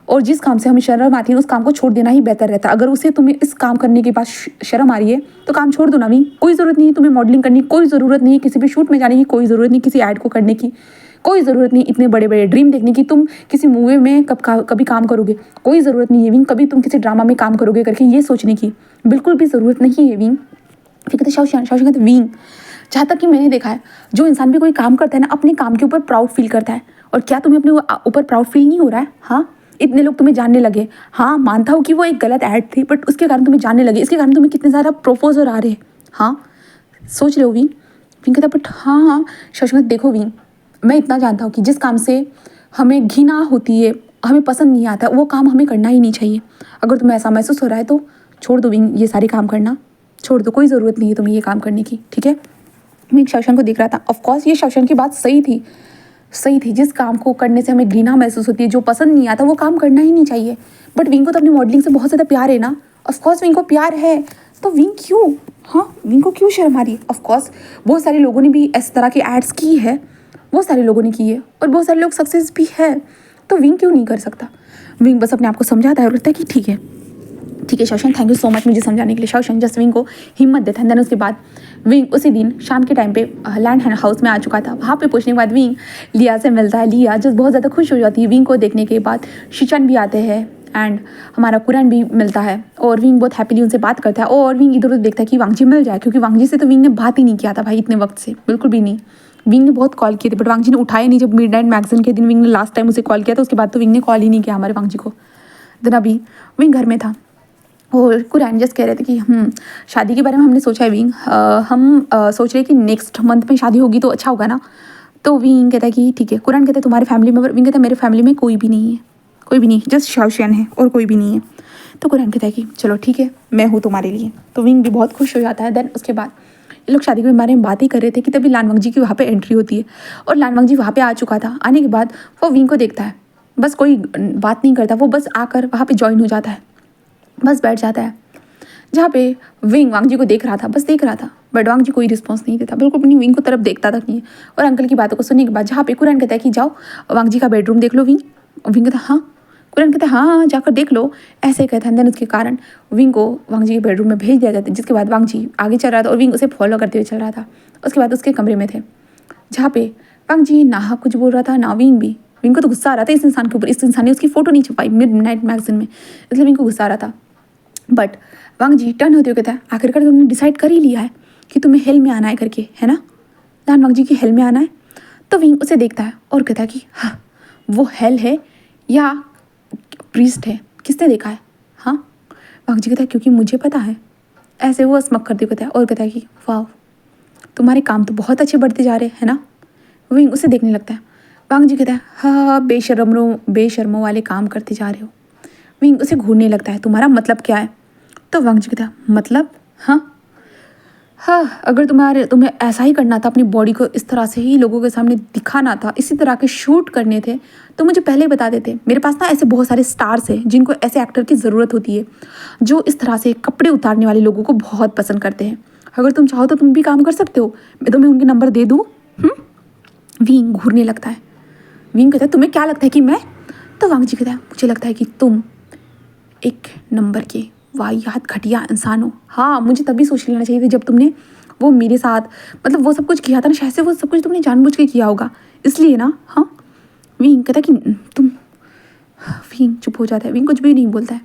और जिस काम से हमें शर्म आती है उस काम को छोड़ देना ही बेहतर रहता है। अगर उसे तुम्हें इस काम करने के बाद शर्म आ रही है तो काम छोड़ दो ना विंग, कोई ज़रूरत नहीं है तुम्हें मॉडलिंग करने की, कोई ज़रूरत नहीं है किसी भी शूट में जाने की, कोई ज़रूरत नहीं किसी ऐड को करने की, कोई ज़रूरत नहीं इतने बड़े बड़े ड्रीम देखने की, तुम किसी मूवी में कभी काम करोगे, कोई ज़रूरत नहीं है विंग कभी तुम किसी ड्रामा में काम करोगे करके ये सोचने की, बिल्कुल भी ज़रूरत नहीं है विंग। फिर कहते शाओशियान कहते विंग, जहाँ तक कि मैंने देखा है जो इंसान भी कोई काम करता है ना अपने काम के ऊपर प्राउड फील करता है। और क्या तुम्हें अपने ऊपर प्राउड फील नहीं हो रहा है? हाँ, इतने लोग तुम्हें जानने लगे। हाँ, मानता हूँ कि वो एक गलत ऐड थी, बट उसके कारण तुम्हें जानने लगे, इसके कारण तुम्हें कितने ज़्यादा प्रपोजर आ रहे हैं। हाँ, सोच रहे हो विंग? विंग कहता बट हाँ हाँ शाओशियान, देखो विंग, मैं इतना जानता हूँ कि जिस काम से हमें घृणा होती है, हमें पसंद नहीं आता, वो काम हमें करना ही नहीं चाहिए। अगर तुम्हें ऐसा महसूस हो रहा है तो छोड़ दो विंग, ये सारे काम करना छोड़ दो, कोई ज़रूरत नहीं है तुम्हें ये काम करने की, ठीक है? मैं शाओशियान को देख रहा था। ऑफकोर्स ये शाओशियान की बात सही थी, सही थी। जिस काम को करने से हमें घृणा महसूस होती है, जो पसंद नहीं आता, वो काम करना ही नहीं चाहिए। बट विंग को तो अपनी मॉडलिंग से बहुत ज़्यादा प्यार है ना। ऑफकोर्स विंग को प्यार है, तो विंग क्यों, हाँ विंग को क्यों शर्म आ रही है? ऑफकोर्स बहुत सारे लोगों ने भी इस तरह की एड्स की है, बहुत सारे लोगों ने की है और बहुत सारे लोग सक्सेस भी है, तो विंग क्यों नहीं कर सकता? विंग बस अपने आप को समझाता है और लगता है कि ठीक है शाओशियान, थैंक यू सो मच मुझे समझाने के लिए। शाओशियान जस्ट विंग को हिम्मत देता है। देन उसके बाद विंग उसी दिन शाम के टाइम पे लैंड हाउस में आ चुका था। वहाँ पे पहुँचने के बाद विंग लिया से मिलता है। लिया जस्ट बहुत ज़्यादा खुश हो जाती है विंग को देखने के बाद। शिचन भी आते हैं एंड हमारा कुरैन भी मिलता है और विंग बहुत हैप्पीली उनसे बात करता है। और विंग इधर उधर देखता है कि वांगजी मिल जाए, क्योंकि वांगजी से तो विंग ने बात ही नहीं किया था भाई इतने वक्त से, बिल्कुल भी नहीं। विंग ने बहुत कॉल किए थे बट वांगजी ने उठाया नहीं। जब मिडनाइट मैगजीन के दिन विंग ने लास्ट टाइम उसे कॉल किया था, उसके बाद तो विंग ने कॉल ही नहीं किया हमारे वांगजी को। देन अभी विंग घर में था और कुरैन जस्ट कह रहे थे कि शादी के बारे में हमने सोचा है विंग, हम सोच रहे हैं कि नेक्स्ट मंथ में शादी होगी तो अच्छा होगा ना। तो विंग कहता है कि ठीक है। कुरैन कहते हैं तुम्हारे फैमिली मेंबर? विंग कहता है मेरे फैमिली में कोई भी नहीं है, कोई भी नहीं, जस्ट शाओशियान है और कोई भी नहीं है। तो कुरैन कहता है कि चलो ठीक है, मैं हूँ तुम्हारे लिए। तो विंग भी बहुत खुश हो जाता है। देन उसके बाद ये लोग शादी के बारे में बात ही कर रहे थे कि तभी लान वांगजी की वहाँ पे एंट्री होती है और लान वांगजी वहाँ पे आ चुका था। आने के बाद वो विंग को देखता है, बस कोई बात नहीं करता, वो बस आकर वहाँ पे ज्वाइन हो जाता है, बस बैठ जाता है। जहाँ पे विंग वांगजी को देख रहा था, बस देख रहा था, बट वांगजी कोई रिस्पॉन्स नहीं देता, बिल्कुल अपनी विंग को तरफ देखता तक नहीं है। और अंकल की बातों को सुनने के बाद जहाँ पे कुरैन कहता है कि जाओ वांगजी का बेडरूम देख लो विंग। विंग कहता है हाँ। कुरैन कहता है हाँ जाकर देख लो, ऐसे कहता है। देन उसके कारण विंग को वांगजी के बेडरूम में भेज दिया जाता है, जिसके बाद वांगजी आगे चल रहा था और विंग उसे फॉलो करते हुए चल रहा था। उसके बाद उसके कमरे में थे जहाँ पे वांगजी ना कुछ बोल रहा था ना विंग भी। विंग को तो गुस्सा आ रहा था इस इंसान के ऊपर, इस इंसान ने उसकी फोटो नहीं छपाई मिडनाइट मैगजीन में, इसलिए विंग को गुस्सा आ रहा था। बट वांगजी टर्न होते हुए कहता है आखिरकार तुमने डिसाइड कर ही लिया है कि तुम्हें हेल में आना है करके, है ना? लान वांगजी की हेल में आना है। तो विंग उसे देखता है और कहता है कि हाँ वो हेल है या प्रीस्ट है, किसने देखा है? हाँ, वांगजी कहता है क्योंकि मुझे पता है। ऐसे वो स्मक करते कहता है और कहता है कि वाह तुम्हारे काम तो बहुत अच्छे बढ़ते जा रहे हैं ना। विंग उसे देखने लगता है। वांगजी कहता है हाँ बेशर्मों वाले काम करते जा रहे हो। विंग उसे घूरने लगता है, तुम्हारा मतलब क्या है? तो वांगजी कहता है मतलब हाँ अगर तुम्हें ऐसा ही करना था, अपनी बॉडी को इस तरह से ही लोगों के सामने दिखाना था, इसी तरह के शूट करने थे तो मुझे पहले ही बता देते। मेरे पास ना ऐसे बहुत सारे स्टार्स हैं जिनको ऐसे एक्टर की ज़रूरत होती है जो इस तरह से कपड़े उतारने वाले लोगों को बहुत पसंद करते हैं। अगर तुम चाहो तो तुम भी काम कर सकते हो, मैं तुम्हें उनके नंबर दे दूँ। विंग घूरने लगता है। विंग कहता है तुम्हें क्या लगता है कि मैं? तो वांगजी कहता है मुझे लगता है कि तुम एक नंबर के वाहियात घटिया इंसान हो। हाँ, मुझे तभी सोच लेना चाहिए था जब तुमने वो मेरे साथ मतलब वो सब कुछ किया था ना, शायद से वो सब कुछ तुमने जानबूझ के किया होगा, इसलिए ना। हाँ, विंग कहता कि तुम, विंग चुप हो जाता है, विंग कुछ भी नहीं बोलता है।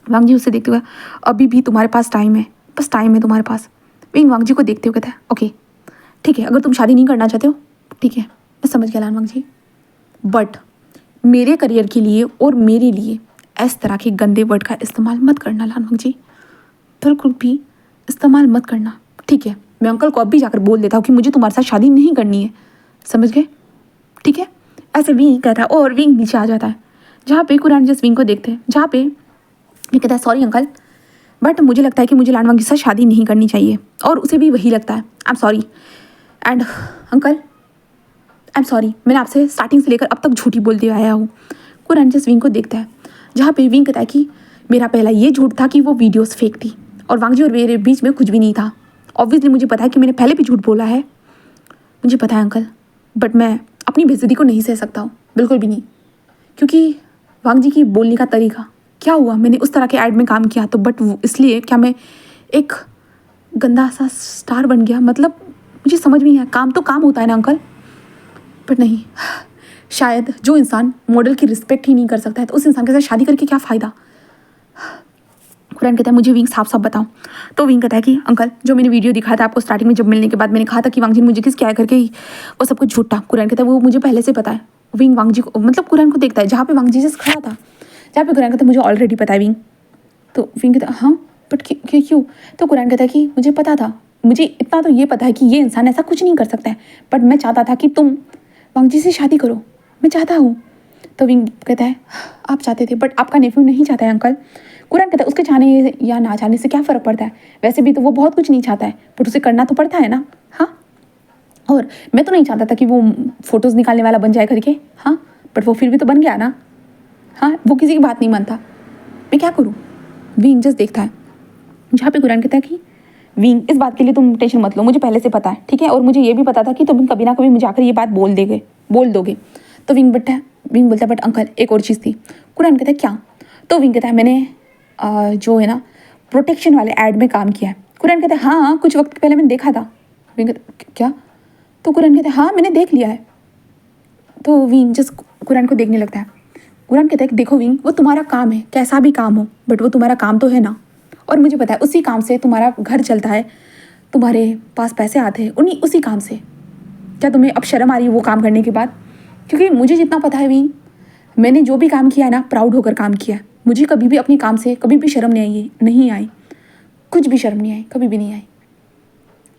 वांगजी उसे देखते हुए अभी भी तुम्हारे पास टाइम है, बस टाइम है तुम्हारे पास। विंग वांगजी को देखते हुए कहता है ओके ठीक है, अगर तुम शादी नहीं करना चाहते हो ठीक है, मैं समझ गया लान वांगजी, बट मेरे करियर के लिए और मेरे लिए इस तरह के गंदे वर्ड का इस्तेमाल मत करना लान वांगजी, बिल्कुल भी इस्तेमाल मत करना, ठीक है? मैं अंकल को अब भी जाकर बोल देता हूँ कि मुझे तुम्हारे साथ शादी नहीं करनी है, समझ गए? ठीक है, ऐसे विंग कहता है और विंग नीचे आ जाता है जहाँ पे कुरैन जस्ट विंग को देखते हैं, जहाँ पे विंग कहता है सॉरी अंकल बट मुझे लगता है कि मुझे लान वांगजी के साथ शादी नहीं करनी चाहिए, और उसे भी वही लगता है। I am sorry and uncle I am sorry, मैंने आपसे स्टार्टिंग से लेकर अब तक झूठी बोलते आया हूँ। कुरैन जस्ट विंग को देखता है जहाँ पे विंग कहता है कि मेरा पहला ये झूठ था कि वो वीडियोस फेक थी और वांगजी और मेरे बीच में कुछ भी नहीं था। ऑब्वियसली मुझे पता है कि मैंने पहले भी झूठ बोला है, मुझे पता है अंकल, बट मैं अपनी बेइज्जती को नहीं सह सकता हूँ, बिल्कुल भी नहीं, क्योंकि वांगजी की बोलने का तरीका, क्या हुआ मैंने उस तरह के ऐड में काम किया तो, बट इसलिए क्या मैं एक गंदा सा स्टार बन गया? मतलब मुझे समझ में नहीं आया, काम तो काम होता है ना अंकल। पर नहीं, शायद जो इंसान मॉडल की रिस्पेक्ट ही नहीं कर सकता है तो उस इंसान के साथ शादी करके क्या फ़ायदा। कुरान कहता है मुझे विंग साफ साफ बताओ। तो विंग कहता है कि अंकल जो मैंने वीडियो दिखाया था आपको स्टार्टिंग में, जब मिलने के बाद मैंने कहा था कि वांगजी ने मुझे किस क्या करके ही, वो सब कुछ झूठा। कुरान कहता है वो मुझे पहले से पता है। विंग वांगजी को मतलब कुरान को देखता है जहाँ पे वांगजी जस्ट खड़ा था, जहाँ पे कुरान कहता है मुझे ऑलरेडी पता है विंग। तो विंग कहता है हाँ बट क्यों? तो कुरान कहता है कि मुझे पता था, मुझे इतना तो ये पता है कि ये इंसान ऐसा कुछ नहीं कर सकता है, बट मैं चाहता था कि तुम वांगजी से शादी करो, मैं चाहता हूँ। तो विंग कहता है आप चाहते थे बट आपका नेफ्यू नहीं चाहता है अंकल। कुरान कहता है उसके चाहने या ना चाहने से क्या फ़र्क पड़ता है, वैसे भी तो वो बहुत कुछ नहीं चाहता है बट उसे करना तो पड़ता है ना। हाँ, और मैं तो नहीं चाहता था कि वो फ़ोटोज़ निकालने वाला बन जाए करके, हाँ बट वो फिर भी तो बन गया ना। हाँ, वो किसी की बात नहीं मानता, मैं क्या करूँ। विंग जस्ट देखता है जहाँ पे कुरान कहता है कि विंग इस बात के लिए तुम टेंशन मत लो, मुझे पहले से पता है, ठीक है, और मुझे ये भी पता था कि तुम कभी ना कभी मुझे आकर ये बात बोल दोगे। तो विंग बोलता है बट अंकल एक और चीज़ थी। कुरान कहता है क्या? तो विंग कहता है मैंने जो है ना प्रोटेक्शन वाले ऐड में काम किया है। कुरान कहता है हाँ कुछ वक्त पहले मैंने देखा था। विंग कहता क्या? तो कुरान कहता है हाँ मैंने देख लिया है। तो विंग जस्ट कुरान को देखने लगता है। कुरान कहता है कि देखो विंग वो तुम्हारा काम है, कैसा भी काम हो बट वो तुम्हारा काम तो है ना, और मुझे पता है उसी काम से तुम्हारा घर चलता है, तुम्हारे पास पैसे आते हैं उसी काम से। क्या तुम्हें अब शर्म आ रही है वो काम करने के बाद? क्योंकि मुझे जितना पता है विंग, मैंने जो भी काम किया है ना प्राउड होकर काम किया है। मुझे कभी भी अपने काम से कभी भी शर्म नहीं आई, कुछ भी शर्म नहीं आई, कभी भी नहीं आई।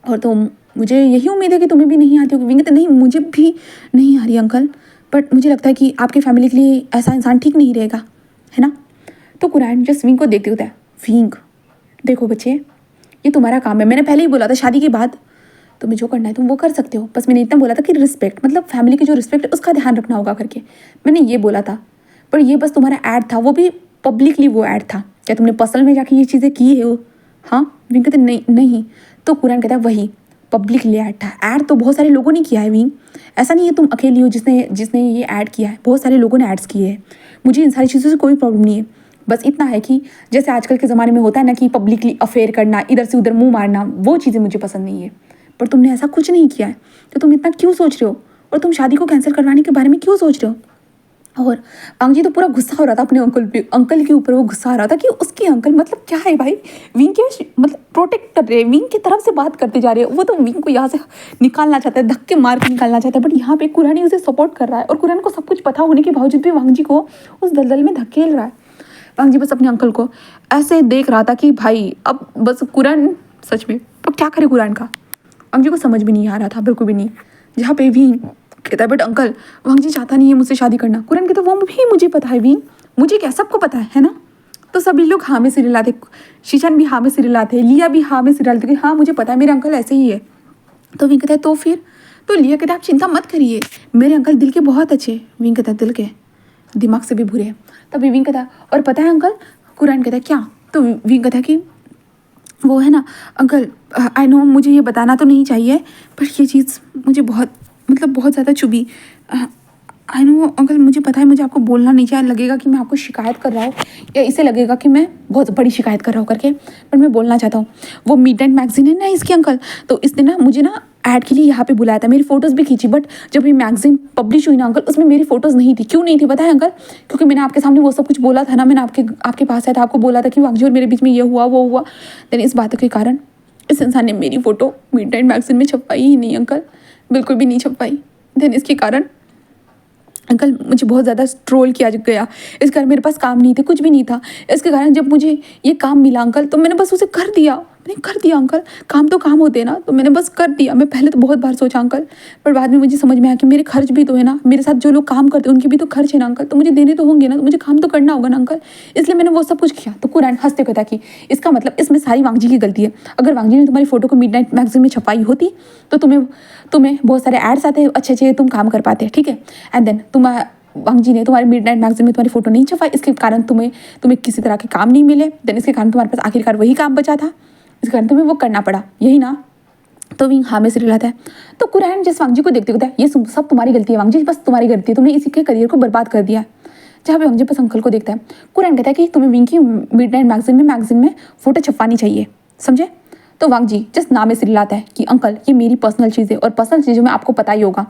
और तो मुझे यही उम्मीद है कि तुम्हें भी नहीं आती होगी। विंग कहते नहीं मुझे भी नहीं आ रही अंकल, बट मुझे लगता है कि आपकी फैमिली के लिए ऐसा इंसान ठीक नहीं रहेगा, है ना। तो कुरान जस्ट विंग को देखते होता है, विंग देखो बच्चे ये तुम्हारा काम है, मैंने पहले ही बोला था शादी के बाद तुम्हें जो करना है तुम वो कर सकते हो, बस मैंने इतना बोला था कि रिस्पेक्ट मतलब फैमिली की जो रिस्पेक्ट है उसका ध्यान रखना होगा करके, मैंने ये बोला था। पर ये बस तुम्हारा ऐड था, वो भी पब्लिकली वो ऐड था, क्या तुमने पर्सनल में जाके ये चीज़ें की है वो? हाँ, विंग कहते नहीं। तो कुरान कहता है वही पब्लिकली ऐड था। ऐड तो बहुत सारे लोगों ने किया है विंग, ऐसा नहीं है तुम अकेली हो जिसने ये ऐड किया है, बहुत सारे लोगों ने ऐड्स किए हैं। मुझे इन सारी चीज़ों से कोई प्रॉब्लम नहीं है, बस इतना है कि जैसे आजकल के ज़माने में होता है ना कि पब्लिकली अफेयर करना, इधर से उधर मुंह मारना, वो चीज़ें मुझे पसंद नहीं है। पर तुमने ऐसा कुछ नहीं किया है तो तुम इतना क्यों सोच रहे हो, और तुम शादी को कैंसिल करवाने के बारे में क्यों सोच रहे हो? और वांगजी तो पूरा गुस्सा हो रहा था अपने अंकल के ऊपर, वो गुस्सा आ रहा था कि उसके अंकल मतलब क्या है भाई, विंग के मतलब प्रोटेक्ट कर रहे हैं, विंग की तरफ से बात करते जा रहे हैं। वो तो विंग को यहाँ से निकालना चाहता है, धक्के मार के निकालना चाहता है, बट यहाँ पे कुरान उसे सपोर्ट कर रहा है और कुरान को सब कुछ पता होने के बावजूद भी वांगजी को उस दलदल में धकेल रहा है। वांगजी बस अपने अंकल को ऐसे देख रहा था कि भाई अब बस कुरान सच में तो क्या करे कुरान का। वांगजी को समझ भी नहीं आ रहा था, बिल्कुल भी नहीं। जहाँ पे भी कहता है बट अंकल वांगजी चाहता नहीं है मुझसे शादी करना। कुरान कहता है वो भी मुझे पता है विंग, मुझे क्या सबको पता है ना। तो सभी लोग हाँ में सिर हिलाते, शीशन भी हाँ में सिर हिलाते, लिया भी हाँ में सिर हिलाते कि हाँ मुझे पता है मेरे अंकल ऐसे ही है। तो विंग कहता है तो फिर? तो लिया कहता है आप चिंता मत करिए, मेरे अंकल दिल के बहुत अच्छे। विंग कहता है दिल के, दिमाग से भी बुरे हैं। तभी विंग कहता है और पता है अंकल? कुरान कहता है क्या? तो विंग कहता है कि वो है ना अंकल, आई नो मुझे ये बताना तो नहीं चाहिए पर ये चीज़ मुझे बहुत ज़्यादा चुभी। आई नो अंकल मुझे पता है मुझे आपको बोलना नहीं चाहिए, लगेगा कि मैं आपको शिकायत कर रहा हूँ या इसे लगेगा कि मैं बहुत बड़ी शिकायत कर रहा हूँ करके, पर मैं बोलना चाहता हूँ। वो मिडनाइट मैगजीन है ना इसकी अंकल, तो इसने ना मुझे ना ऐड के लिए यहाँ पे बुलाया था, मेरी फ़ोटोज़ भी खींची, बट जब ये मैगजीन पब्लिश हुई ना अंकल उसमें मेरी फ़ोटोज़ नहीं थी। क्यों नहीं थी पता है अंकल? क्योंकि मैंने आपके सामने वो सब कुछ बोला था ना, मैंने आपके पास आया था, आपको बोला था कि वांगजी और मेरे बीच में ये हुआ वो हुआ। देन इस बातों के कारण इस इंसान ने मेरी फ़ोटो मिडनाइट मैगजीन में छपवाई ही नहीं अंकल, बिल्कुल भी नहीं छपवाई। देन इसके कारण अंकल मुझे बहुत ज़्यादा ट्रोल किया गया, इस कारण मेरे पास काम नहीं थे, कुछ भी नहीं था। इसके कारण जब मुझे ये काम मिला अंकल तो मैंने बस उसे कर दिया, मैंने कर दिया अंकल। काम तो काम होते हैं ना, तो मैंने बस कर दिया। मैं पहले तो बहुत बार सोचा अंकल, पर बाद में मुझे समझ में आया कि मेरे खर्च भी तो है ना, मेरे साथ जो लोग काम करते हैं उनके भी तो खर्च है ना अंकल, तो मुझे देने तो होंगे ना, तो मुझे काम तो करना होगा ना अंकल, इसलिए मैंने वो सब कुछ किया। तो कुरान हंसते कहता कि इसका मतलब इसमें सारी वांगजी की गलती है। अगर वांगजी ने तुम्हारी फ़ोटो को मिडनाइट मैगजीन में छपाई होती तो तुम्हें बहुत सारे एड्स आते, अच्छे तुम काम कर पाते, ठीक है। एंड देन वांगजी ने तुम्हारे मिडनाइट मैगजीन में तुम्हारी फ़ोटो नहीं छपाई, इसके कारण तुम्हें किसी तरह के काम नहीं मिले। देन इसके कारण तुम्हारे पास आखिरकार वही काम बचा था, इस कारण तुम्हें वो करना पड़ा, यही ना। तो विंग हाँ में से रिलाता है। तो कुरान जिस वांगजी को देखते होता है ये सब तुम्हारी गलती है वांगजी, बस तुम्हारी गलती है, तुमने इसी के करियर को बर्बाद कर दिया है। जहाँ पे वांगजी बस अंकल को देखता है, कुरान कहता है कि तुम्हें विंग की मिडनाइट मैगजीन में फ़ोटो छपवानी चाहिए, समझे। तो वांगजी जस्ट नाम में से रिलाता है कि अंकल ये मेरी पर्सनल चीज़ है और पर्सनल चीज़ों में आपको पता ही होगा,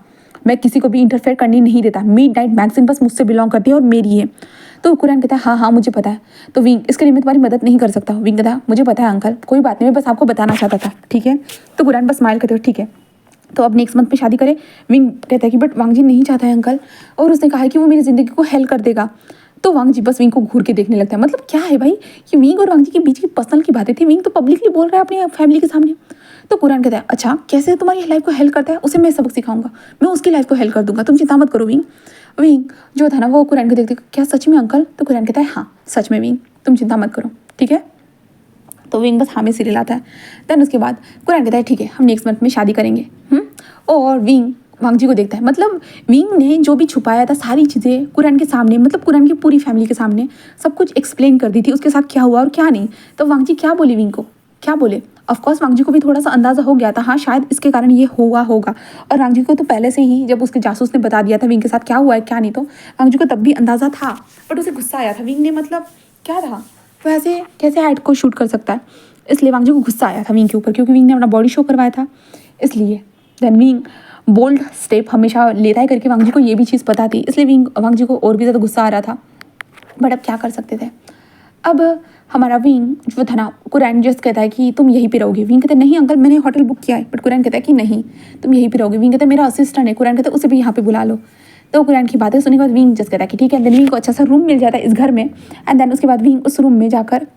मैं किसी को भी इंटरफेयर करने नहीं देता, मिडनाइट मैगजीन बस मुझसे बिलोंग करती है और मेरी है। तो कुरैन कहता है हाँ हाँ मुझे पता है। तो विंग इसके लिए मैं तुम्हारी मदद नहीं कर सकता। विंग कहता है मुझे पता है अंकल, कोई बात नहीं, मैं बस आपको बताना चाहता था, ठीक है। तो कुरैन बस स्माइल करते हो, ठीक है तो अब नेक्स्ट मंथ में शादी करें। विंग कहता है कि बट वांग जी नहीं चाहता है अंकल, और उसने कहा है कि वो मेरी ज़िंदगी को हेल्प कर देगा। तो वांग जी बस विंग को घूर के देखने लगता है। मतलब क्या है भाई, कि विंग और वांग जी के बीच की पर्सनल की बातें थी, विंग तो पब्लिकली बोल रहा है अपनी फैमिली के सामने। तो कुरैन कहता है अच्छा कैसे तुम्हारी लाइफ को हेल्प करता है, उसे मैं सबक सिखाऊंगा, मैं उसकी लाइफ को हेल्प कर दूंगा, तुम चिंता मत करो विंग। विंग जो था ना वो कुरैन को देखते क्या सच में अंकल। तो कुरैन कहता है हाँ सच में विंग, तुम चिंता मत करो, ठीक है। तो विंग बस हाँ में सिर हिलाता है। देन उसके बाद कुरैन कहता है ठीक है हम नेक्स्ट मंथ में शादी करेंगे। और विंग वांग जी को देखता है। मतलब विंग ने जो भी छुपाया था सारी चीज़ें कुरैन के सामने, मतलब कुरैन की पूरी फैमिली के सामने सब कुछ एक्सप्लेन कर दी थी, उसके साथ क्या हुआ और क्या नहीं। तो वांग जी क्या बोले विंग को, क्या बोले। ऑफकोर्स वांग जी को भी थोड़ा सा अंदाज़ा हो गया था, हाँ शायद इसके कारण ये हुआ होगा। और वांग जी को तो पहले से ही जब उसके जासूस ने बता दिया था विंग के साथ क्या हुआ है क्या नहीं, तो वांग जी को तब भी अंदाज़ा था, बट उसे गुस्सा आया था। विंग ने मतलब क्या था, वो ऐसे कैसे ऐड को शूट कर सकता है, इसलिए वांग जी को गुस्सा आया था विंग के ऊपर, क्योंकि विंग ने अपना बॉडी शो करवाया था इसलिए। देन विंग बोल्ड स्टेप हमेशा लेता है करके वांग जी को ये भी चीज़ पता थी, इसलिए विंग वांग जी को और भी ज़्यादा गुस्सा आ रहा था। बट अब क्या कर सकते थे। अब हमारा विंग जो था ना, कुरैन जस्ट कहता है कि तुम यहीं पे रहोगे। विंग कहता है नहीं अंकल मैंने होटल बुक किया है, बट कुरैन कहता है कि नहीं तुम यहीं पे रहोगे। विंग कहता है मेरा असिस्टेंट है, कुरैन कहता है उसे भी यहाँ पे बुला लो। तो कुरैन की बातें सुनने के बाद विंग जस्ट कहता है कि ठीक है। देन विंग को अच्छा सा रूम मिल जाता है इस घर में, एंड देन उसके बाद विंग उस रूम में जाकर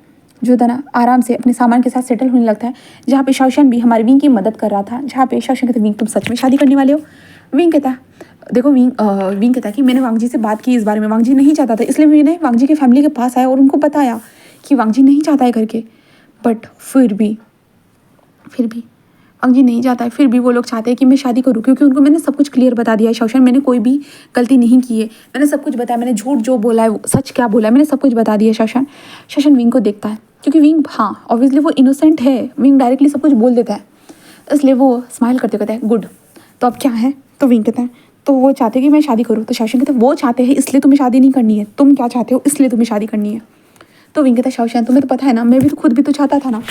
जो था ना आराम से अपने सामान के साथ सेटल होने लगता है, जहाँ पे शौशन भी हमारे विंग की मदद कर रहा था। जहाँ पे शौशन कहते विंग तुम सच में शादी करने वाले हो। विंग कहता है देखो विंग कहता है कि मैंने वांग जी से बात की इस बारे में, वांग जी नहीं चाहता था, इसलिए मैंने वांग जी की फैमिली के पास आया और उनको बताया कि वांग जी नहीं चाहता है करके। बट फिर भी वांग जी नहीं चाहता है, फिर भी वो लोग चाहते हैं कि मैं शादी करूँ, क्योंकि उनको मैंने सब कुछ क्लियर बता दिया है। शौशन मैंने कोई भी गलती नहीं की है, मैंने सब कुछ बताया, मैंने झूठ जो बोला है सच क्या बोला है मैंने सब कुछ बता दिया है। शौशन विंग को देखता है, क्योंकि विंग हाँ ऑब्वियसली वो इनोसेंट है, विंग डायरेक्टली सब कुछ बोल देता है, इसलिए वो स्माइल करते कहता है गुड। तो अब क्या है, तो विंग कहता है तो वो चाहते कि मैं शादी करूँ। तो शौशन कहता है वो चाहते हैं इसलिए तुम्हें शादी नहीं करनी है, तुम क्या चाहते हो इसलिए तुम्हें शादी करनी है। तो विंग कहता है शौशन तुम्हें तो पता है ना, मैं भी तो खुद भी तो चाहता था ना।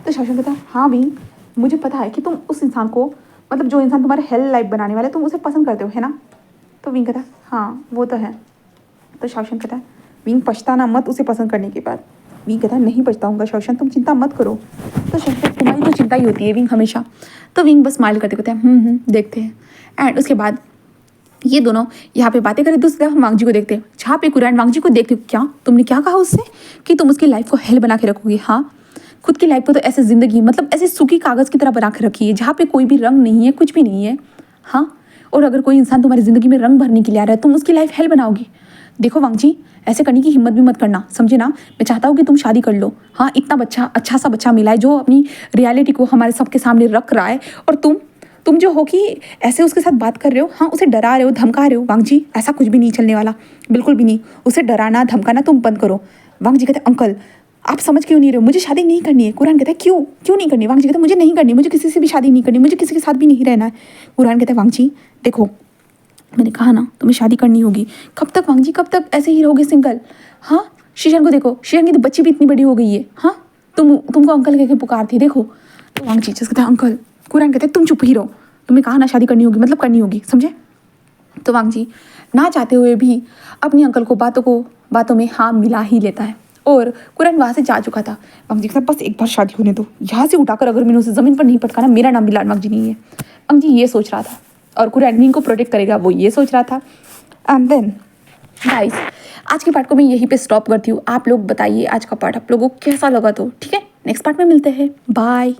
तो शौशन कहता है हाँ विंग मुझे पता है कि तुम उस इंसान को, मतलब जो इंसान तुम्हारे हेल्थ लाइफ बनाने वाला है तुम उसे पसंद करते हो, है ना। तो विंग कहता है हाँ वो तो है। तो शौशन कहता है विंग पछताना मत उसे पसंद करने के बाद। विंग कहता है नहीं पछताऊंगा शौशन, तुम चिंता मत करो। तो शौशन तुम्हारी तो चिंता ही होती है विंग हमेशा। तो विंग बस स्माइल करते कहते हैं देखते हैं। एंड उसके बाद ये दोनों यहाँ पे बातें करें, दूसरी तरफ हम वांग जी को देखते हैं, जहाँ पे कुरैन वांग जी को देखते हो क्या तुमने क्या कहा उससे कि तुम उसकी लाइफ को हेल बना के रखोगे। हाँ खुद की लाइफ को तो ऐसे ज़िंदगी मतलब ऐसे सूखी कागज़ की तरह बना के रखी है, जहाँ पे कोई भी रंग नहीं है, कुछ भी नहीं है। हाँ और अगर कोई इंसान तुम्हारी ज़िंदगी में रंग भरने के लिए आ रहा है तुम उसकी लाइफ हेल बनाओगी। देखो वांग जी ऐसे करने की हिम्मत भी मत करना, समझे ना। मैं चाहता हूँ कि तुम शादी कर लो। हाँ इतना अच्छा सा बच्चा मिला है जो अपनी रियलिटी को हमारे सबके सामने रख रहा है, और तुम जो हो कि ऐसे उसके साथ बात कर रहे हो, हाँ उसे डरा रहे हो धमका रहे हो। वांग जी ऐसा कुछ भी नहीं चलने वाला, बिल्कुल भी नहीं। उसे डराना धमकाना तुम बंद करो। वांग जी कहते अंकल आप समझ क्यों नहीं रहे हो, मुझे शादी नहीं करनी है। कुरैन कहता है क्यों नहीं करनी। वांग जी कहते मुझे नहीं करनी, मुझे किसी से भी शादी नहीं करनी, मुझे किसी के साथ भी नहीं रहना है। कुरैन कहता है वांग जी देखो मैंने कहा ना तुम्हें शादी करनी होगी। कब तक वांग जी, कब तक ऐसे ही रहोगे सिंगल। हाँ शीशन को देखो, शीशन की तो बच्ची भी इतनी बड़ी हो गई है। हाँ तुमको अंकल कह के पुकारती देखो। तो वांग जी कहता है अंकल। कुरैन कहते तुम चुप ही रहो, तुम्हें कहा ना शादी करनी होगी मतलब करनी होगी, समझे। तो वांग जी ना चाहते हुए भी अपनी अंकल को बातों में हाँ मिला ही लेता है, और कुरैन वहाँ से जा चुका था। वांग जी के साथ बस एक बार शादी होने दो, यहाँ से उठाकर अगर मैंने उसे ज़मीन पर नहीं पटकाना मेरा नाम भी लाड वांग जी नहीं है। वांग जी ये सोच रहा था, और कुरैन विंग को प्रोटेक्ट करेगा वो ये सोच रहा था। एंड देन गाइस आज के पार्ट को मैं यहीं पे स्टॉप करती हूँ। आप लोग बताइए आज का पार्ट आप लोगों को कैसा लगा, तो ठीक है नेक्स्ट पार्ट में मिलते हैं, बाय।